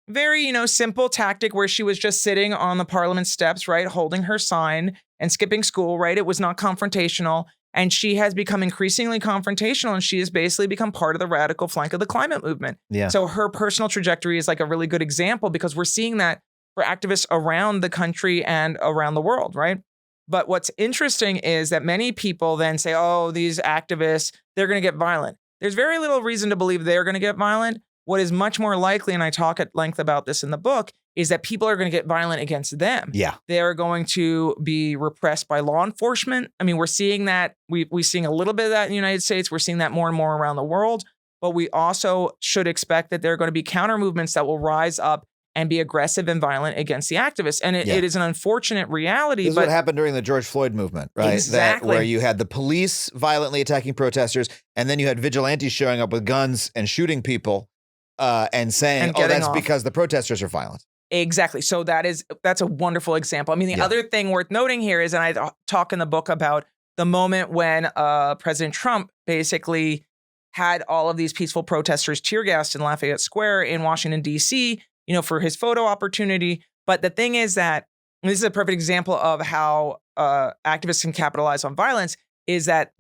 Speaker 2: very, simple tactic where she was just sitting on the parliament steps, right, holding her sign and skipping school, right? It was not confrontational, and she has become increasingly confrontational, and she has basically become part of the radical flank of the climate movement. Yeah. So her personal trajectory is like a really good example because we're seeing that for activists around the country and around the world, right? But what's interesting is that many people then say, oh, these activists, they're going to get violent. There's very little reason to believe they're going to get violent. What is much more likely, and I talk at length about this in the book, is that people are going to get violent against them. Yeah. They're going to be repressed by law enforcement. I mean, we're seeing that. We're seeing a little bit of that in the United States. We're seeing that more and more around the world. But we also should expect that there are going to be counter movements that will rise up and be aggressive and violent against the activists. And it is an unfortunate reality.
Speaker 1: This is what happened during the George Floyd movement, right?
Speaker 2: Exactly.
Speaker 1: Where you had the police violently attacking protesters, and then you had vigilantes showing up with guns and shooting people and saying, that's because the protesters are violent.
Speaker 2: Exactly. So that's a wonderful example. I mean, the other thing worth noting here is, and I talk in the book about the moment when President Trump basically had all of these peaceful protesters tear gassed in Lafayette Square in Washington, D.C., for his photo opportunity. But the thing is that, and this is a perfect example of how activists can capitalize on violence, is that,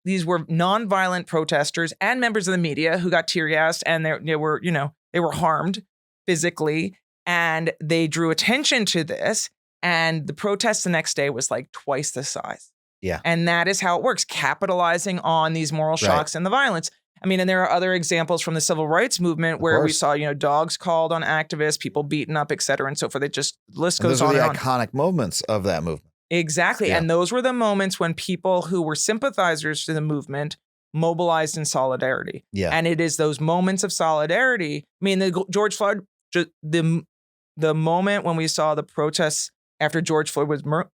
Speaker 2: these were nonviolent protesters and members of the media who got tear gassed, and they were harmed physically, and they drew attention to this. And the protest the next day was like twice the size. Yeah. And that is how it works, capitalizing on these moral shocks and the violence. I mean, and there are other examples from the civil rights movement where we saw, dogs called on activists, people beaten up, et cetera. And so forth. The list goes on and on.
Speaker 1: Those are the iconic moments of that movement.
Speaker 2: Exactly. Yeah. And those were the moments when people who were sympathizers to the movement mobilized in solidarity. Yeah. And it is those moments of solidarity. I mean, the George Floyd, the moment when we saw the protests after George Floyd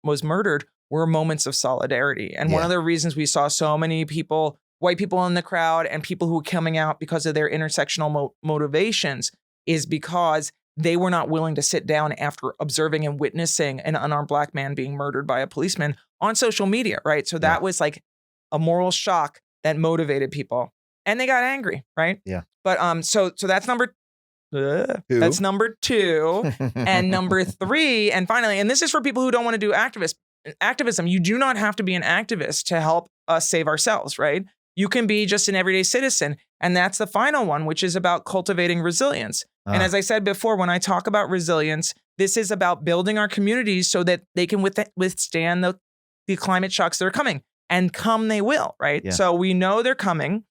Speaker 2: was murdered were moments of solidarity. And one of the reasons we saw so many people, white people in the crowd and people who were coming out because of their intersectional motivations, is because they were not willing to sit down after observing and witnessing an unarmed Black man being murdered by a policeman on social media, right? So that was like a moral shock that motivated people, and they got angry, right? Yeah. But so that's number that's number two. And number three, and finally, and this is for people who don't want to do activism. You do not have to be an activist to help us save ourselves, right? You can be just an everyday citizen. And that's the final one, which is about cultivating resilience. And as I said before, when I talk about resilience, this is about building our communities so that they can withstand the climate shocks that are coming. and come they will, right?
Speaker 1: Yeah.
Speaker 2: So we know they're coming.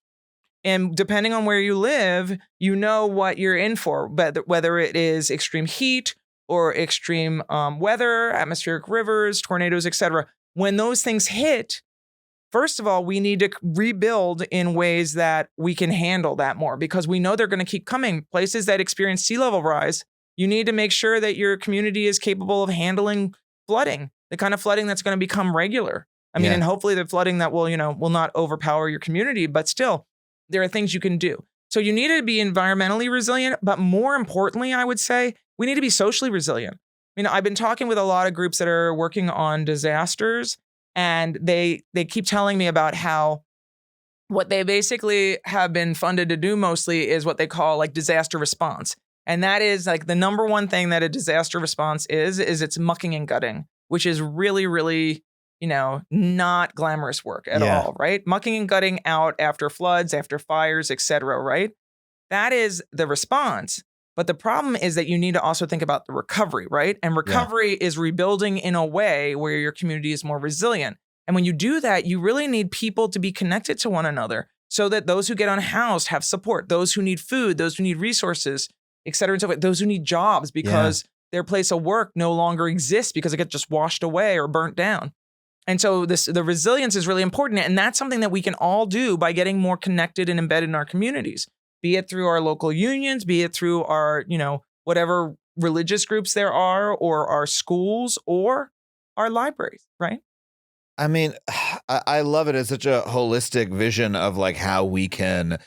Speaker 2: And depending on where you live, you know what you're in for, whether it is extreme heat or extreme weather, atmospheric rivers, tornadoes, etc. When those things hit, first of all, we need to rebuild in ways that we can handle that more, because we know they're going to keep coming. Places that experience sea level rise, you need to make sure that your community is capable of handling flooding, the kind of flooding that's going to become regular. I mean, and hopefully the flooding that will not overpower your community, but still, there are things you can do. So you need to be environmentally resilient, but more importantly, I would say, we need to be socially resilient. I've been talking with a lot of groups that are working on disasters, and they keep telling me about how what they basically have been funded to do mostly is what they call like disaster response. And that is like the number one thing that a disaster response is it's mucking and gutting, which is really, really not glamorous work at all, right? Mucking and gutting out after floods, after fires, etc., right? That is the response. But the problem is that you need to also think about the recovery, right? And recovery is rebuilding in a way where your community is more resilient. And when you do that, you really need people to be connected to one another so that those who get unhoused have support, those who need food, those who need resources, etc., and so forth, those who need jobs because their place of work no longer exists because it gets just washed away or burnt down. And so the resilience is really important. And that's something that we can all do by getting more connected and embedded in our communities, be it through our local unions, be it through our, whatever religious groups there are, or our schools, or our libraries, right?
Speaker 1: I mean, I love it. It's such a holistic vision of like how we can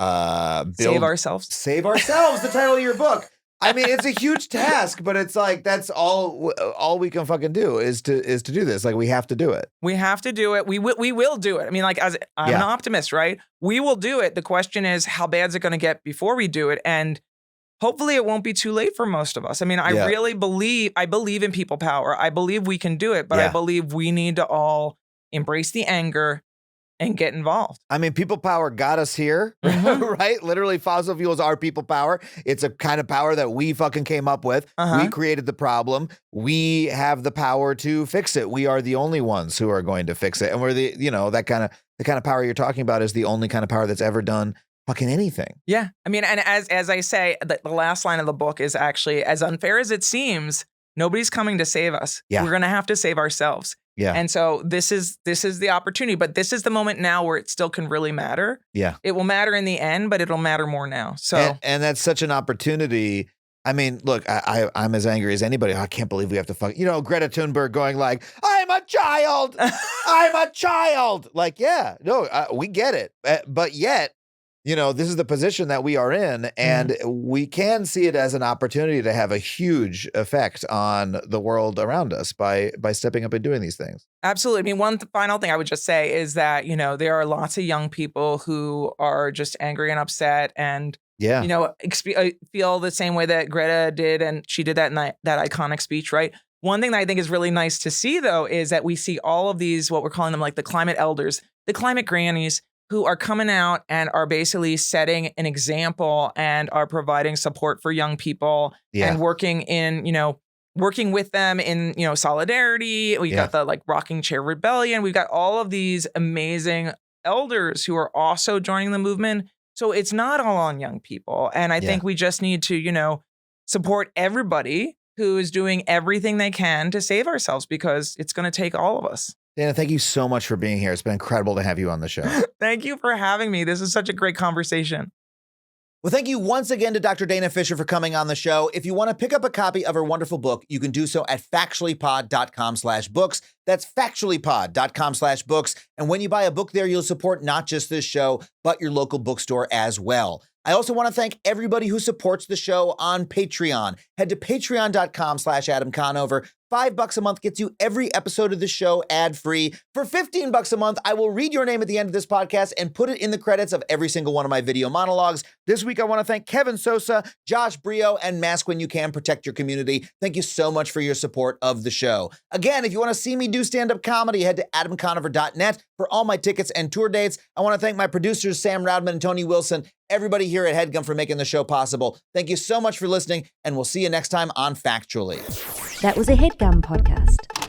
Speaker 2: save ourselves.
Speaker 1: Save ourselves, the title of your book. I mean, it's a huge task, but it's like that's all we can fucking do is to do this. Like we have to do it.
Speaker 2: We have to do it. We will do it. I mean, like as I'm an optimist, right? We will do it. The question is, how bad is it going to get before we do it? And hopefully it won't be too late for most of us. I mean, I really believe in people power. I believe we can do it, but I believe we need to all embrace the anger and get involved.
Speaker 1: I mean, people power got us here, right? Literally, fossil fuels are people power. It's a kind of power that we fucking came up with. We created the problem. We have the power to fix it. We are the only ones who are going to fix it. And we're the kind of power you're talking about is the only kind of power that's ever done fucking anything.
Speaker 2: Yeah. I mean, and as I say, the last line of the book is actually, as unfair as it seems, nobody's coming to save us.
Speaker 1: Yeah.
Speaker 2: We're going to have to save ourselves.
Speaker 1: Yeah.
Speaker 2: And so this is the opportunity, but this is the moment now where it still can really matter. Yeah. It will matter in the end, but it'll matter more now. So
Speaker 1: and that's such an opportunity. I mean, look, I'm as angry as anybody. I can't believe we have to Greta Thunberg going like, I'm a child. I'm a child. Like, we get it. But yet, this is the position that we are in, and we can see it as an opportunity to have a huge effect on the world around us by stepping up and doing these things.
Speaker 2: Absolutely. I mean, one final thing I would just say is that, there are lots of young people who are just angry and upset and, feel the same way that Greta did, and she did that in that iconic speech, right? One thing that I think is really nice to see, though, is that we see all of these, what we're calling them like the climate elders, the climate grannies, who are coming out and are basically setting an example and are providing support for young people and working with them in, solidarity. We've got the like rocking chair rebellion. We've got all of these amazing elders who are also joining the movement. So it's not all on young people. And I think we just need to, support everybody who is doing everything they can to save ourselves, because it's going to take all of us.
Speaker 1: Dana, thank you so much for being here. It's been incredible to have you on the show.
Speaker 2: Thank you for having me. This is such a great conversation.
Speaker 1: Well, thank you once again to Dr. Dana Fisher for coming on the show. If you want to pick up a copy of her wonderful book, you can do so at factuallypod.com/books. That's factuallypod.com/books. And when you buy a book there, you'll support not just this show, but your local bookstore as well. I also want to thank everybody who supports the show on Patreon. Head to patreon.com/Adam Conover. $5 a month gets you every episode of the show ad-free. For $15 a month, I will read your name at the end of this podcast and put it in the credits of every single one of my video monologues. This week, I want to thank Kevin Sosa, Josh Brio, and Mask When You Can Protect Your Community. Thank you so much for your support of the show. Again, if you want to see me do stand-up comedy, head to adamconover.net for all my tickets and tour dates. I want to thank my producers, Sam Roudman and Tony Wilson, everybody here at HeadGum for making the show possible. Thank you so much for listening, and we'll see you next time on Factually.
Speaker 3: That was a HeadGum podcast.